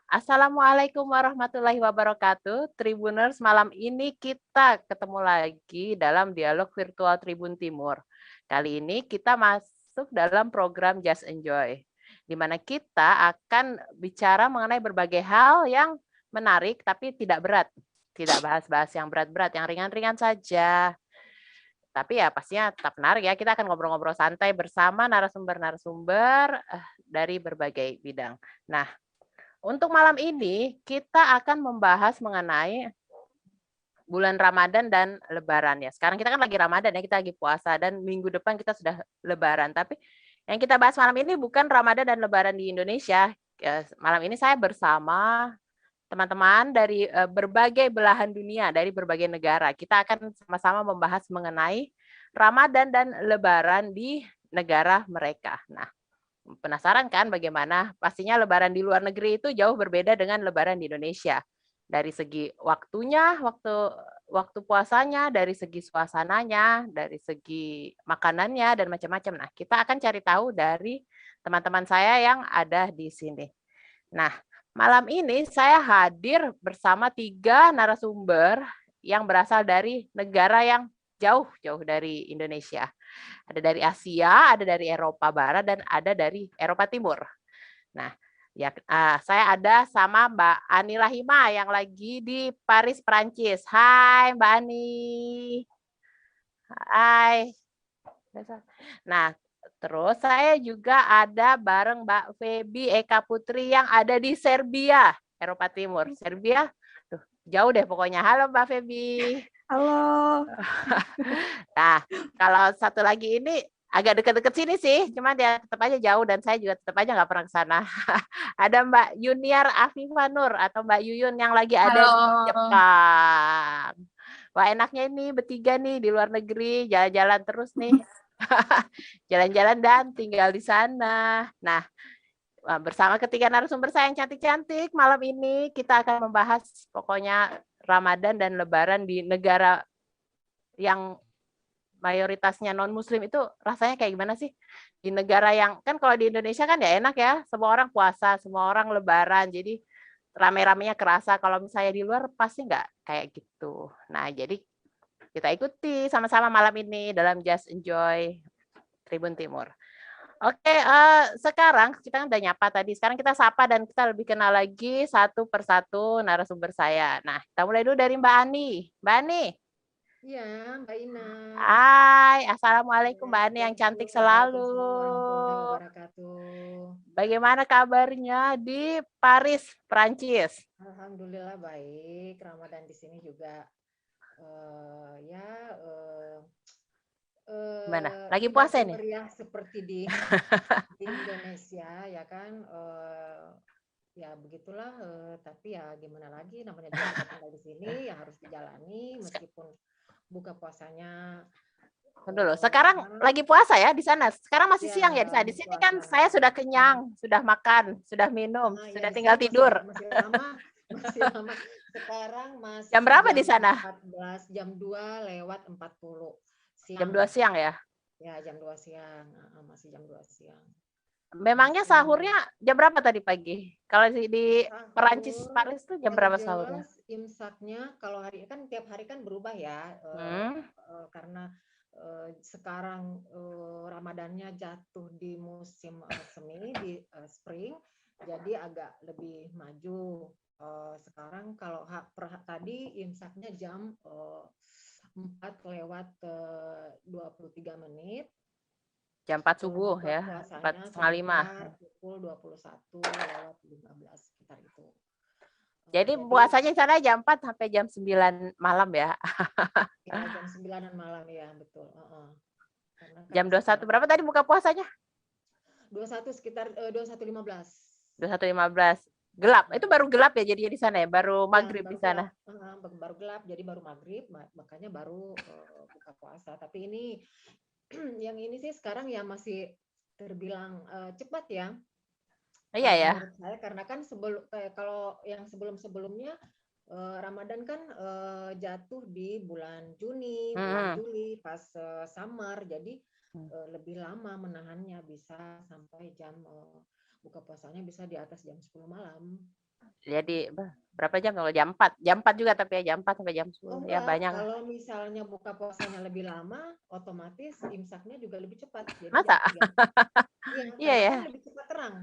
Assalamualaikum warahmatullahi wabarakatuh. Tribuners, malam ini kita ketemu lagi dalam dialog virtual Tribun Timur. Kali ini kita masuk dalam program Just Enjoy, di mana kita akan bicara mengenai berbagai hal yang menarik tapi tidak berat. Tidak bahas-bahas yang berat-berat, yang ringan-ringan saja. Tapi ya pastinya tetap menarik ya. Kita akan ngobrol-ngobrol santai bersama narasumber-narasumber dari berbagai bidang. Nah, untuk malam ini kita akan membahas mengenai bulan Ramadan dan Lebaran ya. Sekarang kita kan lagi Ramadan ya, kita lagi puasa dan minggu depan kita sudah Lebaran. Tapi yang kita bahas malam ini bukan Ramadan dan Lebaran di Indonesia. Malam ini saya bersama teman-teman dari berbagai belahan dunia, dari berbagai negara. Kita akan sama-sama membahas mengenai Ramadan dan Lebaran di negara mereka. Nah, penasaran kan bagaimana? Pastinya Lebaran di luar negeri itu jauh berbeda dengan Lebaran di Indonesia. Dari segi waktunya, waktu puasanya, dari segi suasananya, dari segi makanannya dan macam-macam. Nah, kita akan cari tahu dari teman-teman saya yang ada di sini. Nah, malam ini saya hadir bersama 3 narasumber yang berasal dari negara yang jauh-jauh dari Indonesia. Ada dari Asia, ada dari Eropa Barat, dan ada dari Eropa Timur. Nah, ya saya ada sama Mbak Ani Rahima yang lagi di Paris, Prancis. Hai Mbak Ani. Hai. Nah, terus saya juga ada bareng Mbak Feby Eka Putri yang ada di Serbia, Eropa Timur. Serbia, tuh, jauh deh pokoknya. Halo Mbak Feby. Halo. Nah, kalau satu lagi ini agak dekat-dekat sini sih, cuma dia tetap aja jauh dan saya juga tetap aja nggak pernah ke sana. Ada Mbak Yuniar Afifah Nur atau Mbak Yuyun yang lagi ada di Jepang. Wah, enaknya ini bertiga nih di luar negeri, jalan-jalan terus nih. Jalan-jalan dan tinggal di sana. Nah, bersama ketiga narasumber saya yang cantik-cantik, malam ini kita akan membahas pokoknya Ramadan dan Lebaran di negara yang mayoritasnya non-muslim itu rasanya kayak gimana sih? Di negara yang, kan kalau di Indonesia kan ya enak ya, semua orang puasa, semua orang Lebaran, jadi rame-ramenya kerasa. Kalau misalnya di luar pasti nggak kayak gitu. Nah, jadi kita ikuti sama-sama malam ini dalam Just Enjoy Tribun Timur. Oke, sekarang kita kan udah nyapa tadi. Sekarang kita sapa dan kita lebih kenal lagi satu persatu narasumber saya. Nah, kita mulai dulu dari Mbak Ani. Mbak Ani. Iya, Mbak Ina. Hai, Assalamualaikum Mbak Ani yang cantik selalu. Waalaikumsalam warahmatullahi wabarakatuh. Bagaimana kabarnya di Paris, Prancis? Alhamdulillah baik. Ramadan di sini juga Gimana? Lagi tidak puasa ini? semeriah seperti di Indonesia ya kan. Ya begitulah. Tapi ya gimana lagi? Namanya juga kita tinggal di sini ya harus dijalani meskipun buka puasanya. Dulu. Sekarang lagi puasa ya di sana. Sekarang masih siang ya di sana. Di sini kan puasa. saya sudah kenyang, sudah makan, sudah minum, sudah Ya, tinggal tidur. masih lama. Sekarang masih Jam berapa di sana? 14, jam 2 lewat 40 siang. Jam 2 siang ya? Ya, jam 2 siang. Masih jam 2 siang. Memangnya sahurnya jam berapa tadi pagi? Kalau di Perancis, Paris tuh jam berapa sahurnya? Imsaknya kalau hari kan tiap hari kan berubah ya. Karena sekarang Ramadannya jatuh di musim semi, di spring, jadi agak lebih maju. Sekarang kalau tadi imsaknya jam 4 lewat 23 menit. Jam 4 subuh ya, 4:30. Pukul 21 lewat 15 sekitar itu. Jadi puasanya di sana jam 4 sampai jam 9 malam ya? Ya, jam 9-an malam ya, betul. Jam 21 berapa tadi buka puasanya? 21 sekitar 21.15. 21.15. Gelap. Itu baru gelap ya jadinya di sana ya? Baru maghrib di sana? Baru gelap, jadi baru maghrib, makanya baru buka puasa. Tapi ini yang ini sih sekarang ya masih terbilang cepat ya. Iya ya. Menurut saya karena kan kalau yang sebelum-sebelumnya Ramadan kan jatuh di bulan Juni, bulan Juli pas summer, jadi lebih lama menahannya, bisa sampai jam buka puasanya bisa di atas jam 10 malam. Jadi berapa jam? Kalau jam 4. Jam 4 juga tapi ya jam 4 sampai jam 10. Ya Enggak, banyak. kalau misalnya buka puasanya lebih lama, otomatis imsaknya juga lebih cepat. Jadi Masa? jam 3. Iya, Iya karena ya. kan lebih cepat terang.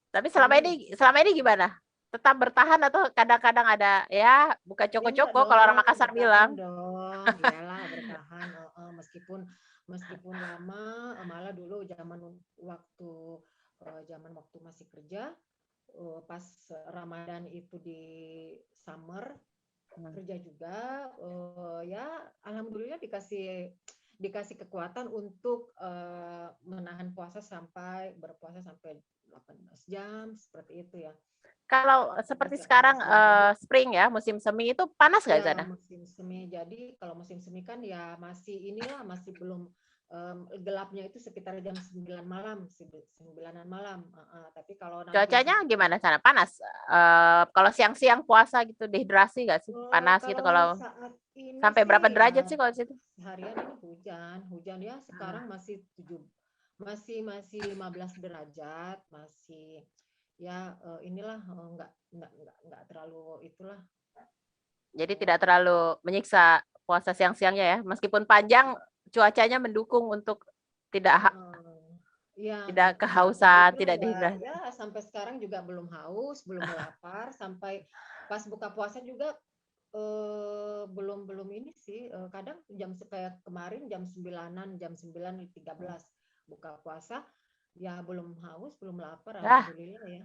Tapi Unik. selama ini gimana? Tetap bertahan atau kadang-kadang ada ya buka Ya enggak coko-coko kalau orang dong, Makassar bertahan bilang. dong. Iyalah bertahan. Meskipun lama, malah dulu zaman waktu masih kerja, pas Ramadan itu di summer kerja juga, ya alhamdulillah dikasih kekuatan untuk menahan berpuasa sampai 18 jam seperti itu ya. Kalau seperti 18 sekarang jam. Jadi spring ya, musim semi itu panas nggak di ya sana? musim semi. Jadi kalau musim semi kan ya masih belum gelapnya itu sekitar jam 9 malam, 9-an malam. Tapi kalau nanti Cuacanya gimana sana? Panas? Kalau siang-siang puasa gitu dehidrasi nggak sih? Panas gitu kalau kalau saat ini sampai berapa sih derajat ya sih kalau di situ? harian ini hujan ya sekarang masih 15 derajat, masih ya inilah nggak terlalu itulah. Jadi tidak terlalu menyiksa puasa siang-siangnya ya. Meskipun panjang, cuacanya mendukung untuk tidak Ya, tidak kehausan, alhamdulillah tidak ya, dehidrasi. ya sampai sekarang juga belum haus, belum lapar, sampai pas buka puasa juga belum ini sih. Kadang kayak kemarin jam 9-an, jam 9:13 buka puasa, ya belum haus, belum lapar, Ah, alhamdulillah ya.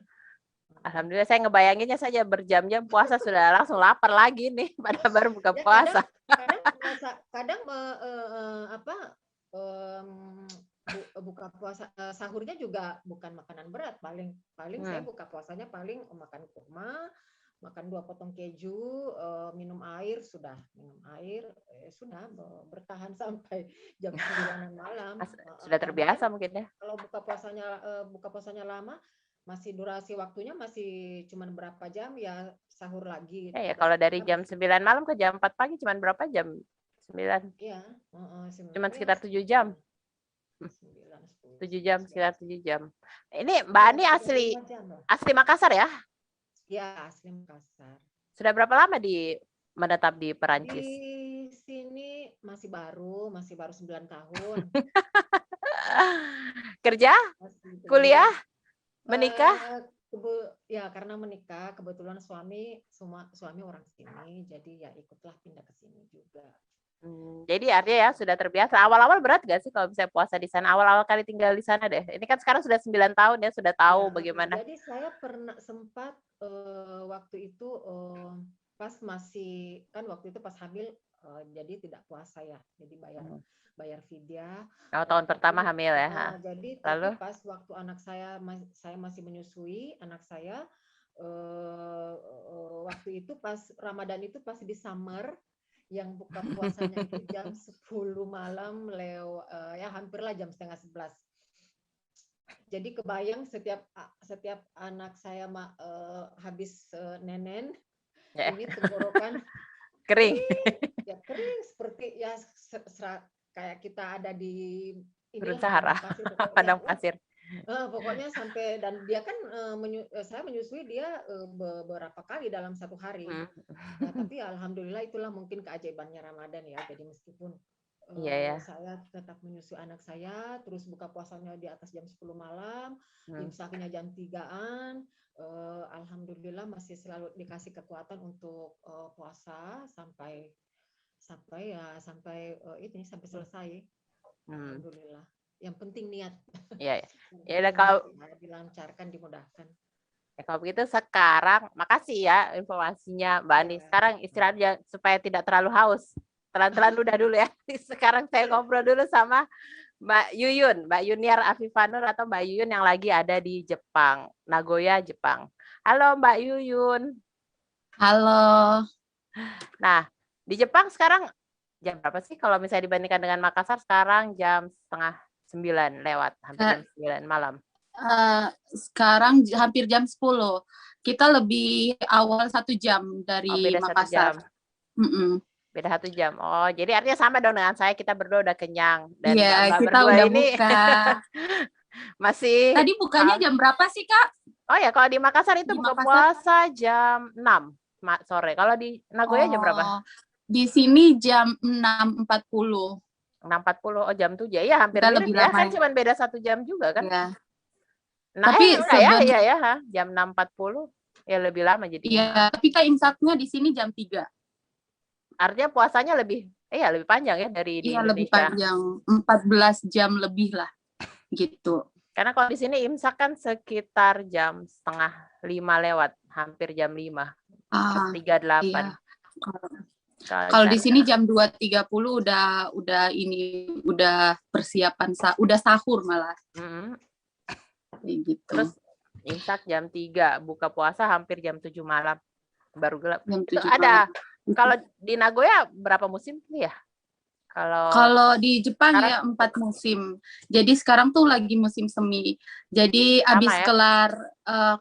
alhamdulillah saya ngebayanginnya saja berjam-jam puasa sudah langsung lapar lagi nih pada baru buka Ya puasa. kadang apa buka puasa sahurnya juga bukan makanan berat, paling saya buka puasanya paling makan kurma, makan 2 potong keju, minum air, sudah bertahan sampai jam 9-an malam. Sudah Karena kan terbiasa mungkin ya. kalau buka puasanya lama, masih durasi waktunya masih cuman berapa jam ya sahur lagi. Ya, kalau dari jam 9 malam ke jam 4 pagi cuma berapa jam? 9. Iya, Cuma ya, sekitar 7 jam. 9, 10, 7 jam, 11. sekitar 7 jam. Ini Mbak Ya, Ani sekitar asli 5 jam lah. asli Makassar ya? Ya, asli Makassar. Sudah berapa lama menetap di Di Perancis? sini masih baru 9 tahun. Kerja? Kuliah? Menikah? Ya karena menikah, kebetulan suami orang sini, jadi ya ikutlah pindah ke sini juga. Jadi artinya ya sudah terbiasa. Awal-awal berat gak sih kalau misalnya puasa di sana? Awal-awal kali tinggal di sana deh. Ini kan sekarang sudah 9 tahun ya, sudah tahu Ya, bagaimana. jadi saya pernah sempat waktu itu pas waktu itu pas hamil, jadi tidak puasa ya, jadi bayar fidyah. Tahun pertama hamil ya. Tapi pas waktu saya masih menyusui anak saya, waktu itu pas Ramadan itu pas di summer, yang buka puasanya itu jam 10 malam ya hampirlah jam 10:30. Jadi kebayang setiap anak saya habis nenen, ini tenggorokan kering. Ya kering seperti ya kayak kita ada di Sahara, padang pasir. Pokoknya sampai, dan dia kan saya menyusui dia beberapa kali dalam satu hari. Ya, tapi alhamdulillah itulah mungkin keajaibannya Ramadan ya. Jadi meskipun saya tetap menyusui anak saya, terus buka puasanya di atas jam 10 malam, imsaknya jam 3-an, alhamdulillah masih selalu dikasih kekuatan untuk puasa sampai selesai. Alhamdulillah. Yang penting niat. Iya. Ya kalau dilancarkan, dimudahkan. Ya, kalau begitu sekarang makasih ya informasinya Mbak Ani. Sekarang istirahat ya, supaya tidak terlalu haus. Telan-telan ludah dulu ya. Sekarang saya ngobrol dulu sama Mbak Yuyun, Mbak Yuniar Afifanur atau Mbak Yuyun yang lagi ada di Jepang, Nagoya, Jepang. Halo Mbak Yuyun. Halo. Nah, di Jepang sekarang jam berapa sih kalau misalnya dibandingkan dengan Makassar? Sekarang jam 8:30 lewat, hampir jam 9 malam. Sekarang hampir jam 10. Kita lebih awal 1 jam dari Makassar. Beda 1 jam. Oh, jadi artinya sama dong dengan saya, kita berdua udah kenyang. Dan iya, Mbak kita berdua udah ini buka. masih. Tadi bukanya jam berapa sih, Kak? Oh ya, kalau di Makassar itu Di buka Makassar, puasa jam 6 sore. Kalau di Nagoya jam berapa? oh, di sini jam 6.40. 6.40, oh jam 7. Ya, hampir Kita mirip lebih ya. lama Kan ya. cuma beda 1 jam juga kan? Ya. Nah, Tapi enggak ya, seben iya ya, ha. Jam 6.40 ya lebih lama jadinya. Ha. ya, tapi kita imsaknya di sini jam 3. Artinya puasanya lebih panjang ya dari di Iya, lebih Indonesia. panjang, 14 jam lebih lah gitu. Karena kalau di sini imsak kan sekitar jam setengah 5 lewat, hampir jam 5. Ah, 4.38. iya. Kalau di sini Sana. jam 2.30 udah persiapan udah sahur malah Mm-mm. kayak gitu. Terus imsak jam 3, buka puasa hampir jam 7 malam. Baru gelap. Jam Itu 7 ada, malam. kalau di Nagoya berapa musim nih ya? Kalau di Jepang sekarang ya 4 musim. Jadi sekarang tuh lagi musim semi. Jadi sama abis ya? kelar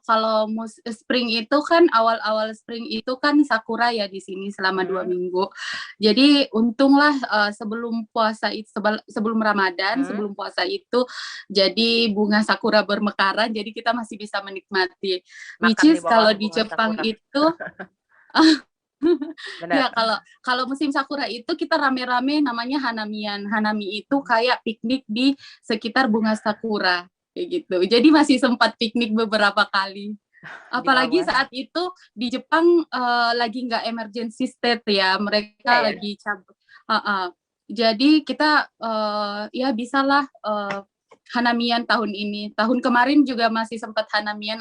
kalau spring itu kan awal-awal spring itu kan sakura ya di sini selama 2 minggu. Jadi untunglah sebelum puasa itu sebelum Ramadan, sebelum puasa itu jadi bunga sakura bermekaran. Jadi kita masih bisa menikmati. Which Makan di is bawah kalau di bunga Jepang sakura. itu Benar. ya kalau musim sakura itu kita rame-rame namanya hanamian. Hanami itu kayak piknik di sekitar bunga sakura kayak gitu. Jadi masih sempat piknik beberapa kali. Di bawah Apalagi bunga. saat itu di Jepang lagi nggak emergency state ya, mereka Ya, ya. lagi cabut. Jadi kita ya bisalah hanamian tahun ini. Tahun kemarin juga masih sempat hanamian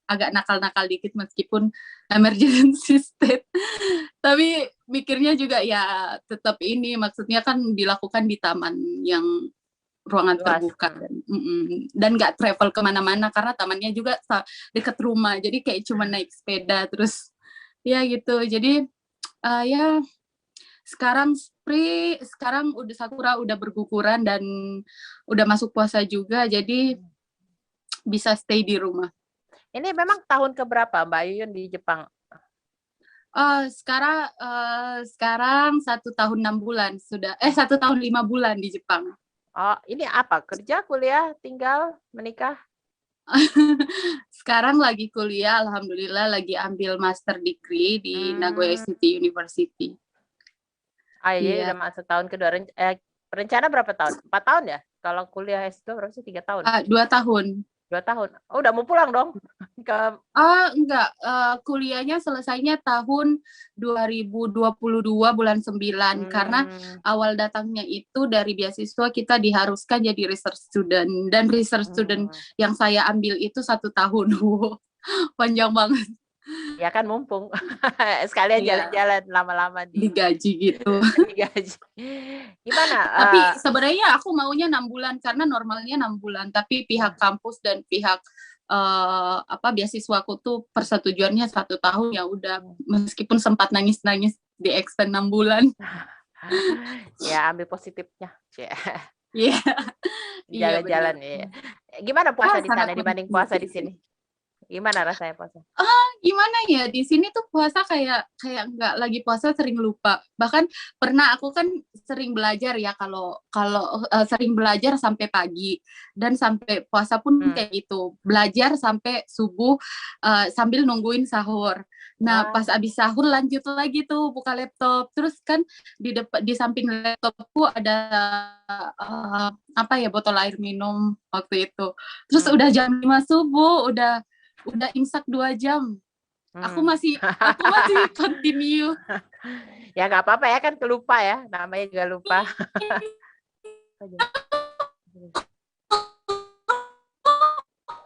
agak nakal-nakal dikit meskipun emergency state. Tapi mikirnya juga ya tetap ini maksudnya kan dilakukan di taman yang ruangan Luas. terbuka dan nggak travel kemana-mana karena tamannya juga dekat rumah jadi kayak cuma naik sepeda terus ya gitu jadi ya sekarang udah sakura udah berguguran dan udah masuk puasa juga jadi bisa stay di rumah. Ini memang tahun keberapa Mbak Yuyun di Jepang? Sekarang 1 tahun 6 bulan sudah 1 tahun 5 bulan di Jepang. Oh, ini apa? Kerja, kuliah, tinggal, menikah? Sekarang lagi kuliah, alhamdulillah lagi ambil master degree di Nagoya City University. Jadi udah masuk tahun kedua. Rencana berapa tahun? 4 tahun ya? Kalau kuliah S2 berapa sih? 3 tahun? 2 tahun. 2 tahun. Oh, udah mau pulang dong? Enggak. Kuliahnya selesainya tahun 2022 bulan 9 karena awal datangnya itu dari beasiswa kita diharuskan jadi research student dan research student yang saya ambil itu 1 tahun. Panjang banget. Ya kan mumpung sekalian jalan-jalan lama-lama digaji gitu. Digaji. Gimana? Tapi sebenarnya aku maunya 6 bulan karena normalnya 6 bulan. Tapi pihak kampus dan pihak beasiswaku tuh persetujuannya 1 tahun ya udah meskipun sempat nangis-nangis di extend 6 bulan. Ya ambil positifnya. Iya. Jalan-jalan ya. Gimana puasa di sana dibanding puasa di sini? Gimana rasanya puasa? Gimana ya di sini tuh puasa kayak nggak lagi puasa sering lupa. Bahkan pernah aku kan sering belajar ya kalau sering belajar sampai pagi dan sampai puasa pun kayak gitu. Belajar sampai subuh sambil nungguin sahur. Nah, pas abis sahur lanjut lagi tuh buka laptop. Terus kan di samping laptopku ada botol air minum waktu itu. Terus udah jam 5 subuh udah imsak 2 jam. Aku masih continue. Ya nggak apa-apa ya kan kelupa ya, namanya juga lupa.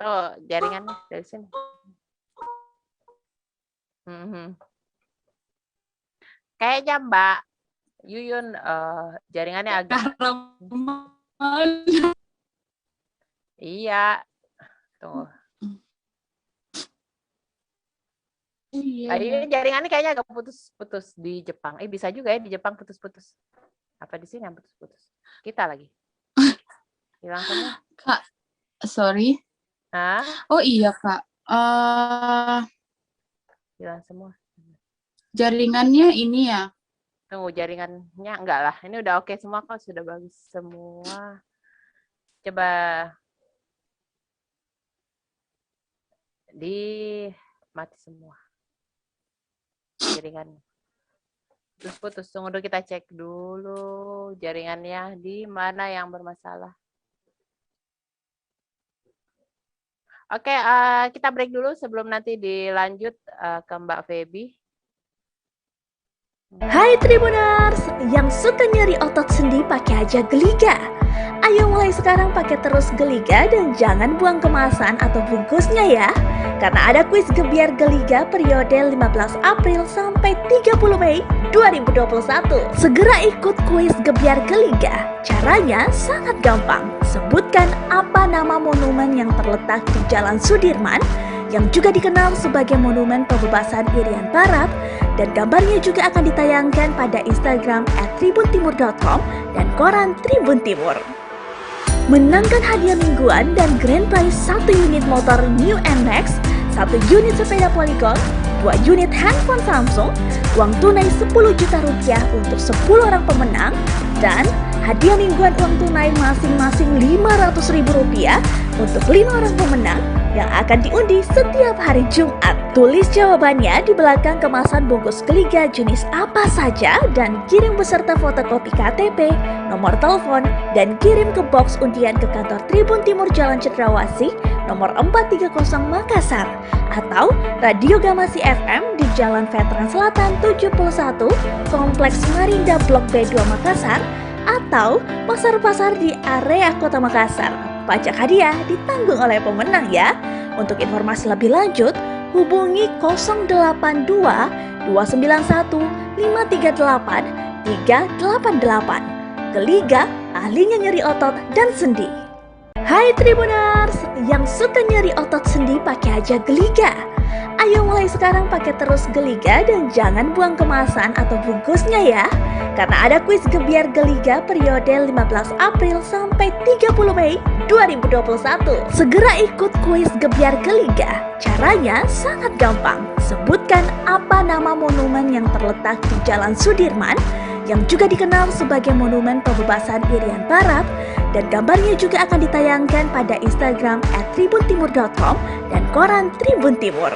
Oh, jaringannya dari sini. Kayaknya Mbak Yuyun jaringannya agak. Iya. Tuh. Iya. Jaringannya kayaknya agak putus-putus di Jepang. Bisa juga ya di Jepang putus-putus. Apa di sini yang putus-putus? Kita lagi. Hilang semua. Kak, sorry. Oh iya Kak. Hilang semua. Jaringannya ini ya. Tunggu jaringannya enggak lah. Ini udah oke semua kok, sudah bagus semua. Coba mati semua jaringannya. Terus putus. Tunggu dulu, kita cek dulu jaringannya di mana yang bermasalah. Oke, kita break dulu sebelum nanti dilanjut ke Mbak Feby. Hai Tribuners, yang suka nyeri otot sendi pakai aja Geliga. Ayo mulai sekarang pakai terus Geliga dan jangan buang kemasan atau bungkusnya ya. Karena ada kuis gebiar Geliga periode 15 April sampai 30 Mei 2021. Segera ikut kuis gebiar Geliga. Caranya sangat gampang. Sebutkan apa nama monumen yang terletak di Jalan Sudirman yang juga dikenal sebagai Monumen Pembebasan Irian Barat, dan gambarnya juga akan ditayangkan pada Instagram @tribuntimur.com dan koran Tribun Timur. Menangkan hadiah mingguan dan grand prize 1 unit motor New NMAX, 1 unit sepeda Polygon, 2 unit handphone Samsung, uang tunai 10 juta rupiah untuk 10 orang pemenang, dan hadiah mingguan uang tunai masing-masing 500 ribu rupiah untuk 5 orang pemenang yang akan diundi setiap hari Jumat. Tulis jawabannya di belakang kemasan bungkus Geliga jenis apa saja dan kirim beserta fotokopi KTP, nomor telepon, dan kirim ke box undian ke kantor Tribun Timur Jalan Cendrawasih nomor 430 Makassar atau Radio Gamasi FM di Jalan Veteran Selatan 71, Kompleks Marinda Blok B2 Makassar, atau pasar-pasar di area Kota Makassar. Pajak hadiah ditanggung oleh pemenang ya. Untuk informasi lebih lanjut, hubungi 082 291 538 388. Geliga, ahlinya nyeri otot dan sendi. Hai Tribuners, yang suka nyeri otot sendi pakai aja Geliga. Ayo mulai sekarang pakai terus Geliga dan jangan buang kemasan atau bungkusnya ya. Karena ada kuis gebiar Geliga periode 15 April sampai 30 Mei 2021. Segera ikut kuis gebiar Geliga. Caranya sangat gampang. Sebutkan apa nama monumen yang terletak di Jalan Sudirman yang juga dikenal sebagai Monumen Pembebasan Irian Barat, dan gambarnya juga akan ditayangkan pada Instagram @tribuntimur.com dan koran Tribun Timur.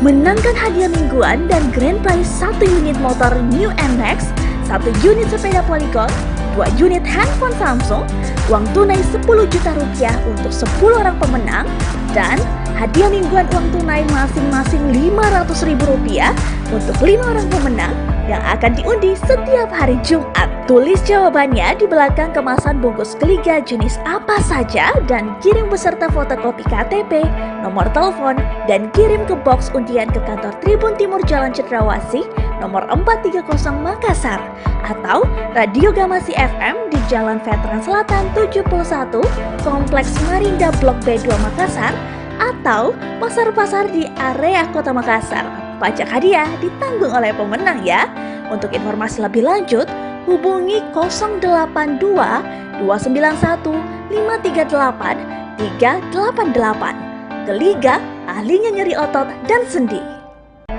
Menangkan hadiah mingguan dan grand prize 1 unit motor New NMAX, 1 unit sepeda Polygon, 2 unit handphone Samsung, uang tunai 10 juta rupiah untuk 10 orang pemenang, dan hadiah mingguan uang tunai masing-masing 500 ribu rupiah untuk 5 orang pemenang yang akan diundi setiap hari Jumat. Tulis jawabannya di belakang kemasan bungkus Geliga jenis apa saja dan kirim beserta fotokopi KTP, nomor telepon, dan kirim ke box undian ke kantor Tribun Timur Jalan Cendrawasih nomor 430 Makassar atau Radio Gamasi FM di Jalan Veteran Selatan 71, Kompleks Marinda Blok B2 Makassar, atau pasar-pasar di area Kota Makassar. Pajak hadiah ditanggung oleh pemenang ya. Untuk informasi lebih lanjut, hubungi 082 291 538 388. Geliga, ahlinya nyeri otot dan sendi.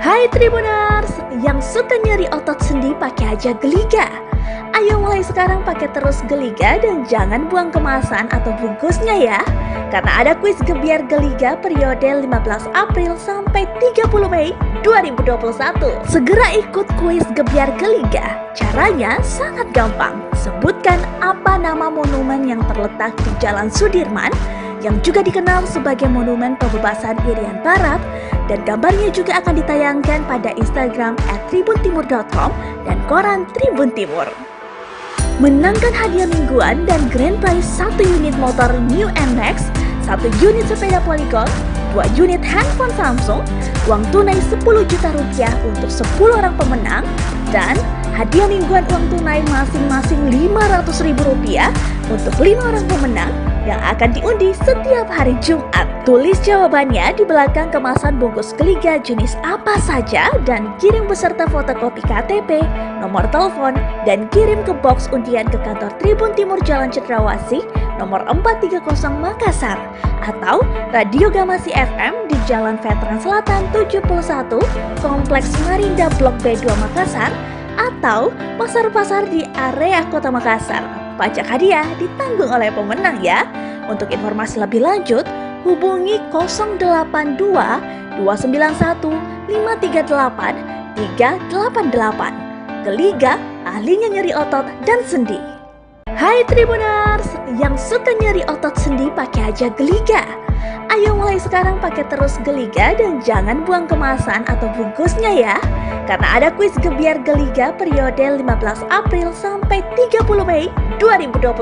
Hai Tribuners, yang suka nyeri otot sendi pakai aja Geliga. Ayo mulai sekarang pakai terus Geliga dan jangan buang kemasan atau bungkusnya ya. Karena ada kuis gebiar Geliga periode 15 April sampai 30 Mei 2021. Segera ikut kuis gebiar Geliga. Caranya sangat gampang. Sebutkan apa nama monumen yang terletak di Jalan Sudirman yang juga dikenal sebagai Monumen Pembebasan Irian Barat, dan gambarnya juga akan ditayangkan pada Instagram @tribuntimur.com dan koran Tribun Timur. Menangkan hadiah mingguan dan grand prize 1 unit motor New NMAX, 1 unit sepeda Polygon, 2 unit handphone Samsung, uang tunai 10 juta rupiah untuk 10 orang pemenang, dan hadiah mingguan uang tunai masing-masing 500 ribu rupiah untuk 5 orang pemenang yang akan diundi setiap hari Jumat. Tulis jawabannya di belakang kemasan bungkus Geliga jenis apa saja dan kirim beserta fotokopi KTP, nomor telepon, dan kirim ke box undian ke kantor Tribun Timur Jalan Cendrawasih nomor 430 Makassar atau Radio Gamasi FM di Jalan Veteran Selatan 71, Kompleks Marinda Blok B2 Makassar, atau pasar-pasar di area Kota Makassar. Pajak hadiah ditanggung oleh pemenang ya. Untuk informasi lebih lanjut, hubungi 082 291 538 388. Geliga, ahlinya nyeri otot dan sendi. Hai Tribuners, yang suka nyeri otot sendi pakai aja Geliga. Ayo mulai sekarang pakai terus Geliga dan jangan buang kemasan atau bungkusnya ya. Karena ada kuis gebiar Geliga periode 15 April sampai 30 Mei 2021.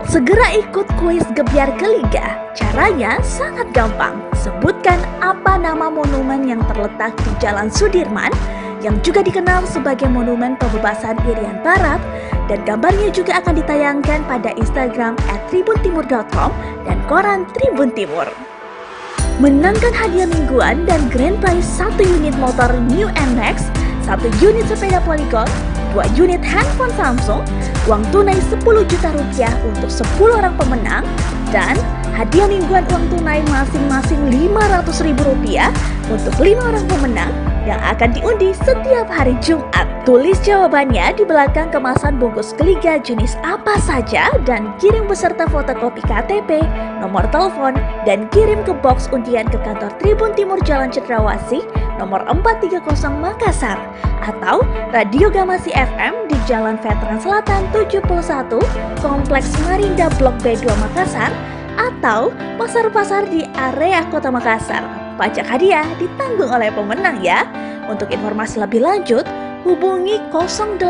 Segera ikut kuis gebiar Geliga. Caranya sangat gampang. Sebutkan apa nama monumen yang terletak di Jalan Sudirman yang juga dikenal sebagai Monumen Pembebasan Irian Barat, dan gambarnya juga akan ditayangkan pada Instagram @tribuntimur.com dan koran Tribun Timur. Menangkan hadiah mingguan dan grand prize 1 unit motor New NMAX, 1 unit sepeda Polygon, 2 unit handphone Samsung, uang tunai 10 juta rupiah untuk 10 orang pemenang, dan hadiah mingguan uang tunai masing-masing 500 ribu rupiah untuk 5 orang pemenang yang akan diundi setiap hari Jumat. Tulis jawabannya di belakang kemasan bungkus Geliga jenis apa saja dan kirim beserta fotokopi KTP, nomor telepon, dan kirim ke box undian ke kantor Tribun Timur Jalan Cendrawasih nomor 430 Makassar atau Radio Gamasi FM di Jalan Veteran Selatan 71, Kompleks Marinda Blok B2 Makassar, atau pasar-pasar di area Kota Makassar. Pajak hadiah ditanggung oleh pemenang ya. Untuk informasi lebih lanjut, hubungi 082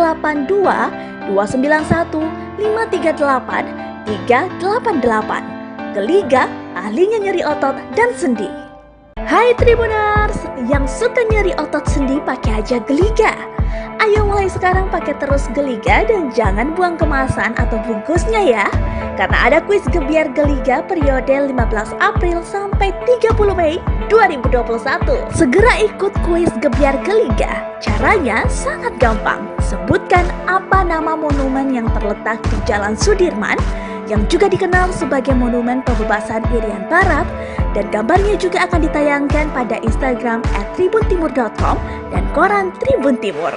291 538 388. Geliga, ahlinya nyeri otot dan sendi. Hai Tribuners, yang suka nyeri otot sendi pakai aja Geliga. Ayo mulai sekarang pakai terus Geliga dan jangan buang kemasan atau bungkusnya ya. Karena ada kuis gebiar Geliga periode 15 April sampai 30 Mei 2021. Segera ikut kuis gebiar Geliga. Caranya sangat gampang. Sebutkan apa nama monumen yang terletak di Jalan Sudirman yang juga dikenal sebagai Monumen Pembebasan Irian Barat, dan gambarnya juga akan ditayangkan pada Instagram @tribuntimur.com dan koran Tribun Timur.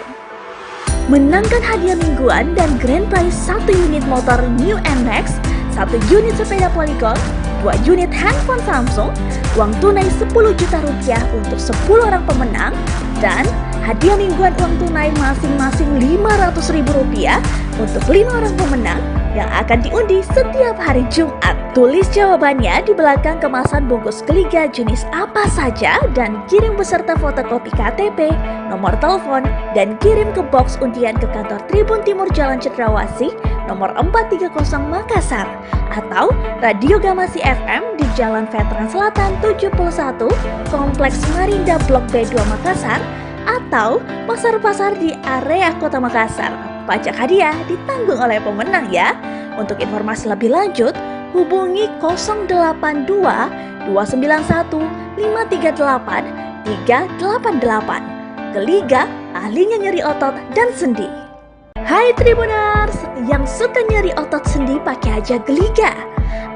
Menangkan hadiah mingguan dan grand prize 1 unit motor New NMAX, 1 unit sepeda Polygon, 2 unit handphone Samsung, uang tunai 10 juta rupiah untuk 10 orang pemenang, dan hadiah mingguan uang tunai masing-masing 500 ribu rupiah untuk 5 orang pemenang yang akan diundi setiap hari Jumat. Tulis jawabannya di belakang kemasan bungkus Geliga jenis apa saja dan kirim beserta fotokopi KTP, nomor telepon, dan kirim ke box undian ke kantor Tribun Timur Jalan Cendrawasih nomor 430 Makassar atau Radio Gamasi FM di Jalan Veteran Selatan 71, Kompleks Marinda Blok B2 Makassar, atau pasar-pasar di area Kota Makassar. Pajak hadiah ditanggung oleh pemenang ya. Untuk informasi lebih lanjut, hubungi 082 291 538 388. Geliga, ahlinya nyeri otot dan sendi. Hai Tribuners, yang suka nyeri otot sendi pakai aja Geliga.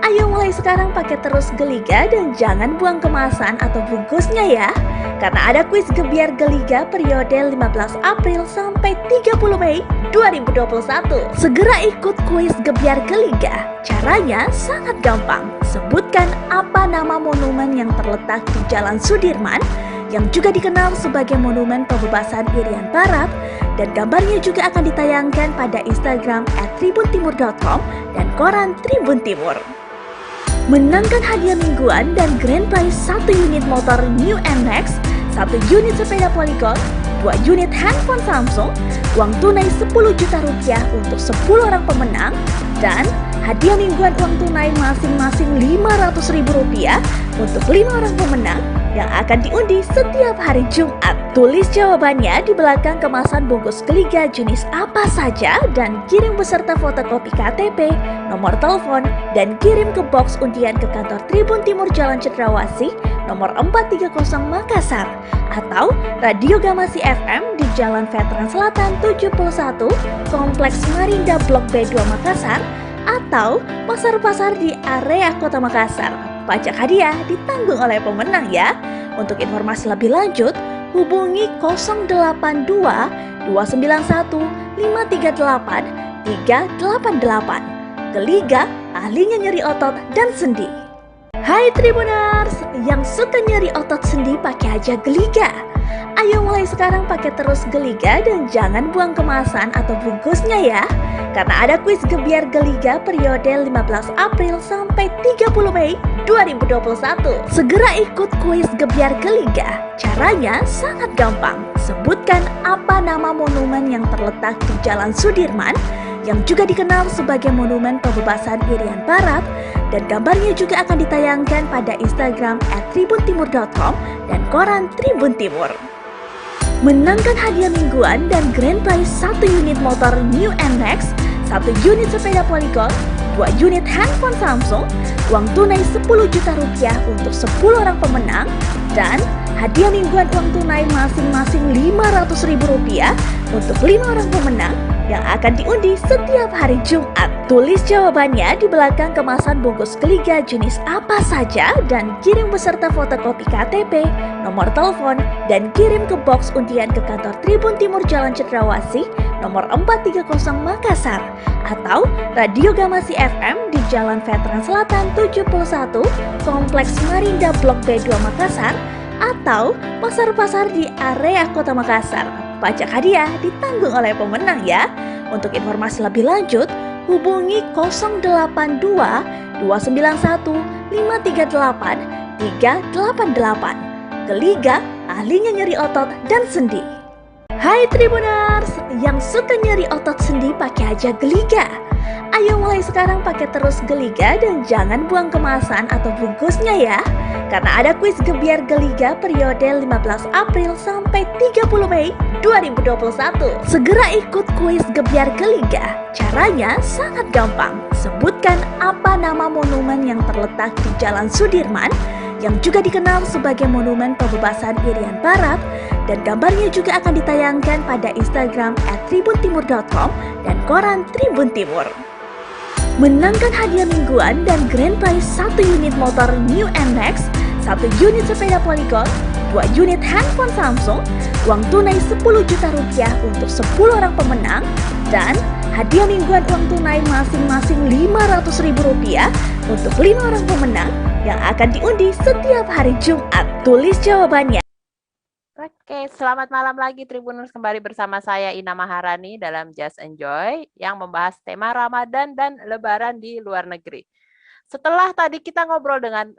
Ayo mulai sekarang pakai terus Geliga dan jangan buang kemasan atau bungkusnya ya. Karena ada kuis gebiar Geliga periode 15 April sampai 30 Mei 2021. Segera ikut kuis gebiar Geliga. Caranya sangat gampang. Sebutkan apa nama monumen yang terletak di Jalan Sudirman yang juga dikenal sebagai Monumen Pembebasan Irian Barat, dan gambarnya juga akan ditayangkan pada Instagram @tribuntimur.com dan koran Tribun Timur. Menangkan hadiah mingguan dan grand prize 1 unit motor New NMAX, 1 unit sepeda Polygon, 2 unit handphone Samsung, uang tunai 10 juta rupiah untuk 10 orang pemenang, dan hadiah mingguan uang tunai masing-masing 500 ribu rupiah untuk 5 orang pemenang yang akan diundi setiap hari Jumat. Tulis jawabannya di belakang kemasan bungkus Geliga jenis apa saja dan kirim beserta fotokopi KTP, nomor telepon, dan kirim ke box undian ke kantor Tribun Timur Jalan Cendrawasih nomor 430 Makassar atau Radio Gamasi FM di Jalan Veteran Selatan 71, Kompleks Marinda Blok B2 Makassar, atau pasar-pasar di area Kota Makassar. Pajak hadiah ditanggung oleh pemenang ya. Untuk informasi lebih lanjut, hubungi 082 291 538 388. Geliga, ahlinya nyeri otot dan sendi. Hai Tribuners, yang suka nyari otot sendi pakai aja Geliga. Ayo mulai sekarang pakai terus Geliga dan jangan buang kemasan atau bungkusnya ya. Karena ada kuis gebiar Geliga periode 15 April sampai 30 Mei 2021. Segera ikut kuis gebiar Geliga. Caranya sangat gampang. Sebutkan apa nama monumen yang terletak di Jalan Sudirman yang juga dikenal sebagai Monumen Pembebasan Irian Barat, dan gambarnya juga akan ditayangkan pada Instagram @tribuntimur.com dan koran Tribun Timur. Menangkan hadiah mingguan dan grand prize 1 unit motor New NMAX, 1 unit sepeda Polygon, 2 unit handphone Samsung, uang tunai 10 juta rupiah untuk 10 orang pemenang, dan hadiah mingguan uang tunai masing-masing 500 ribu rupiah untuk 5 orang pemenang yang akan diundi setiap hari Jumat. Tulis jawabannya di belakang kemasan bungkus Geliga jenis apa saja dan kirim beserta fotokopi KTP, nomor telepon, dan kirim ke box undian ke kantor Tribun Timur Jalan Cendrawasih, nomor 430 Makassar, atau Radio Gamasi FM di Jalan Veteran Selatan 71, Kompleks Marinda Blok B2 Makassar, atau pasar-pasar di area Kota Makassar. Pajak hadiah ditanggung oleh pemenang ya. Untuk informasi lebih lanjut, hubungi 082 291 538 388. Geliga, ahlinya nyeri otot dan sendi. Hai Tribuners, yang suka nyeri otot sendi pakai aja Geliga. Ayo mulai sekarang pakai terus Geliga dan jangan buang kemasan atau bungkusnya ya. Karena ada kuis gebiar Geliga periode 15 April sampai 30 Mei 2021. Segera ikut kuis gebiar Geliga. Caranya sangat gampang. Sebutkan apa nama monumen yang terletak di Jalan Sudirman yang juga dikenal sebagai Monumen Pembebasan Irian Barat, dan gambarnya juga akan ditayangkan pada Instagram @tribuntimur.com dan koran Tribun Timur. Menangkan hadiah mingguan dan grand prize 1 unit motor New NMAX, 1 unit sepeda Polygon, 2 unit handphone Samsung, uang tunai 10 juta rupiah untuk 10 orang pemenang, dan hadiah mingguan uang tunai masing-masing 500 ribu rupiah untuk 5 orang pemenang yang akan diundi setiap hari Jumat. Tulis jawabannya. Oke, selamat malam lagi Tribuners, kembali bersama saya Ina Maharani dalam Just Enjoy yang membahas tema Ramadan dan Lebaran di luar negeri. Setelah tadi kita ngobrol dengan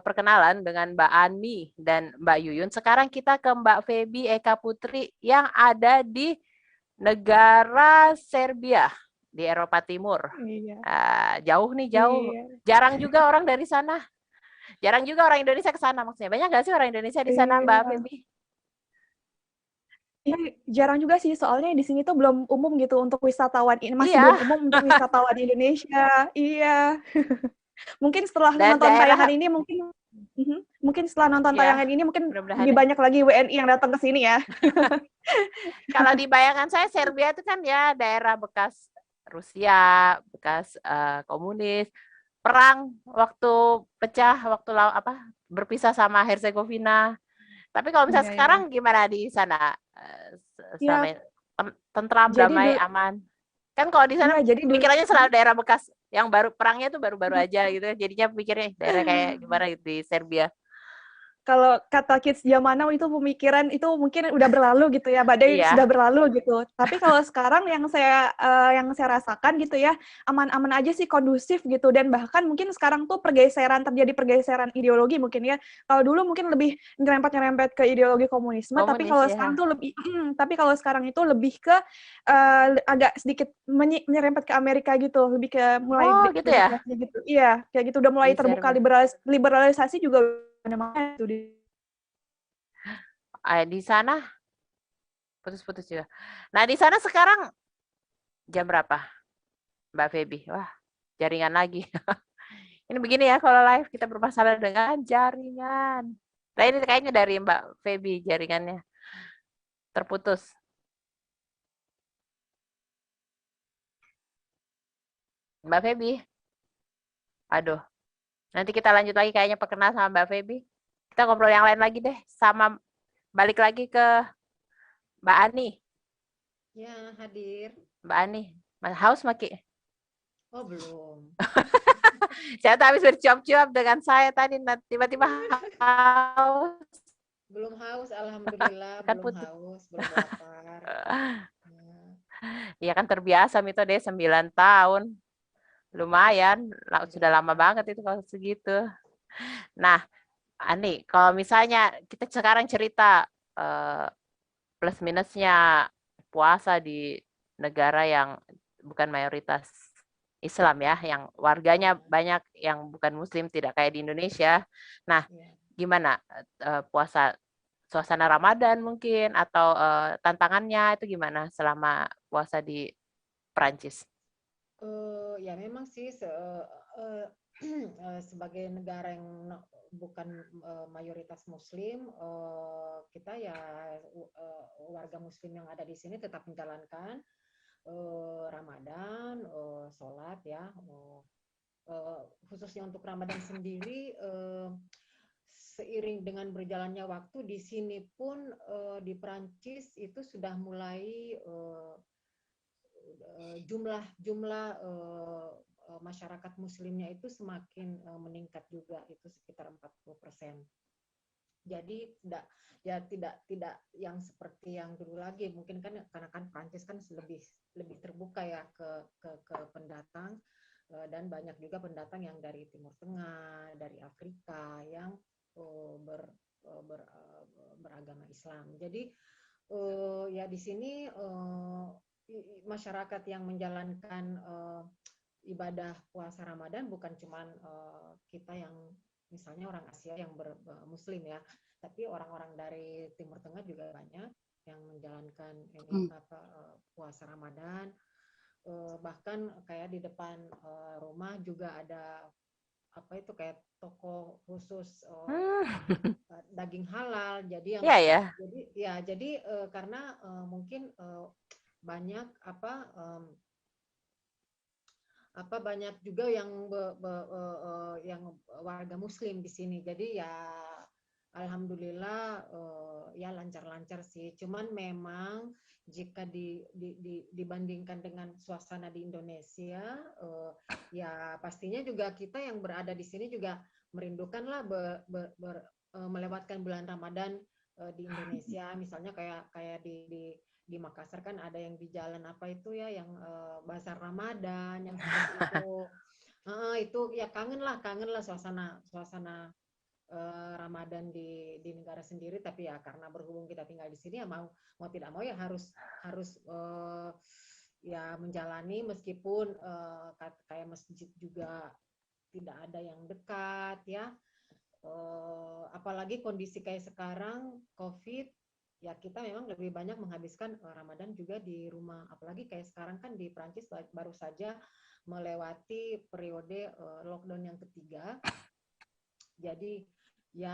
perkenalan dengan Mbak Ani dan Mbak Yuyun, sekarang kita ke Mbak Feby Eka Putri yang ada di negara Serbia di Eropa Timur. Iya. Jauh nih, jauh. Iya. Jarang juga orang dari sana. Jarang juga orang Indonesia ke sana maksudnya. Banyak nggak sih orang Indonesia di sana, Mbak Iya. Feby? Iya, jarang juga sih, soalnya di sini tuh belum umum gitu untuk wisatawan ini, masih Iya. belum umum untuk wisatawan Indonesia. Iya. Mungkin setelah Dan nonton daerah- tayangan ini mungkin setelah nonton Iya, tayangan ini mungkin mudah-mudahan lebih ya. banyak lagi WNI yang datang ke sini ya. Kalau di bayangan saya Serbia itu kan ya daerah bekas Rusia, bekas komunis, perang waktu pecah, waktu berpisah sama Herzegovina. Tapi kalau misalnya Iya, iya. sekarang gimana di sana? Iya. Tentram, Jadi damai, aman. Kan kalau di sana Iya, jadi pikirannya selalu daerah bekas yang baru perangnya tuh baru-baru aja gitu. Jadinya pikirnya daerah kayak gimana gitu di Serbia. kalau kata kids zaman now itu pemikiran itu mungkin udah berlalu gitu ya, badai Iya. sudah berlalu gitu. Tapi kalau sekarang yang saya rasakan gitu ya, aman-aman aja sih, kondusif gitu, dan bahkan mungkin sekarang tuh terjadi pergeseran ideologi mungkin ya. Kalau dulu mungkin lebih nyerempet ke ideologi komunisme, tapi Komunis, kalau ya. sekarang tuh lebih ke agak sedikit menyerempet ke Amerika gitu, lebih ke mulai gitu ya? gitu. Iya, kayak gitu udah mulai Di terbuka, Serbia. liberalisasi juga mana-mana itu Di sana putus-putus juga. Nah, di sana sekarang jam berapa, Mbak Feby? Wah, jaringan lagi. Ini begini ya kalau live kita bermasalah dengan jaringan. Nah, ini kayaknya dari Mbak Feby jaringannya terputus. Mbak Feby. Aduh. Nanti kita lanjut lagi kayaknya perkenalan sama Mbak Feby. Kita ngobrol yang lain lagi deh, sama balik lagi ke Mbak Ani. Ya, hadir. Mbak Ani, Mas Haus Maki. Oh, belum. Saya habis bercuap-cuap dengan saya tadi, tiba-tiba haus. Belum haus, alhamdulillah, Kan belum putih. haus, belum lapar. Ya, Ya kan terbiasa Mito deh 9 tahun. Lumayan, sudah lama alhamdulillah. banget itu kalau segitu. Nah, Ani, kalau misalnya kita sekarang cerita plus minusnya puasa di negara yang bukan mayoritas Islam ya, yang warganya Ya, banyak yang bukan Muslim, tidak kayak di Indonesia. Nah, ya. gimana puasa suasana Ramadan mungkin atau tantangannya itu gimana selama puasa di Perancis? Ya memang sih sebagai negara yang bukan mayoritas Muslim, kita ya warga Muslim yang ada di sini tetap menjalankan Ramadan, sholat ya. Khususnya untuk Ramadan sendiri, seiring dengan berjalannya waktu di sini pun di Perancis itu sudah mulai jumlah masyarakat Muslimnya itu semakin meningkat juga, itu sekitar 40%. Jadi tidak yang seperti yang dulu lagi, mungkin kan karena kan Prancis kan lebih terbuka ya ke pendatang, dan banyak juga pendatang yang dari Timur Tengah, dari Afrika yang beragama Islam. Jadi ya di sini masyarakat yang menjalankan ibadah puasa Ramadan bukan cuman kita yang misalnya orang Asia yang Muslim ya, tapi orang-orang dari Timur Tengah juga banyak yang menjalankan ini puasa Ramadan. Bahkan kayak di depan rumah juga ada apa itu kayak toko khusus daging halal. Jadi yang ya. jadi karena mungkin banyak banyak juga yang warga Muslim di sini. Jadi ya alhamdulillah ya lancar-lancar sih. Cuman memang jika dibandingkan dengan suasana di Indonesia, ya pastinya juga kita yang berada di sini juga merindukanlah melewatkan bulan Ramadan di Indonesia. Misalnya kayak di Makassar kan ada yang di jalan apa itu ya yang bazar Ramadan yang seperti itu ya kangen lah suasana Ramadan di negara sendiri. Tapi ya karena berhubung kita tinggal di sini ya mau tidak mau ya harus ya menjalani, meskipun kayak masjid juga tidak ada yang dekat ya, apalagi kondisi kayak sekarang COVID. Ya kita memang lebih banyak menghabiskan Ramadan juga di rumah. Apalagi kayak sekarang kan di Prancis baru saja melewati periode lockdown yang ketiga. Jadi ya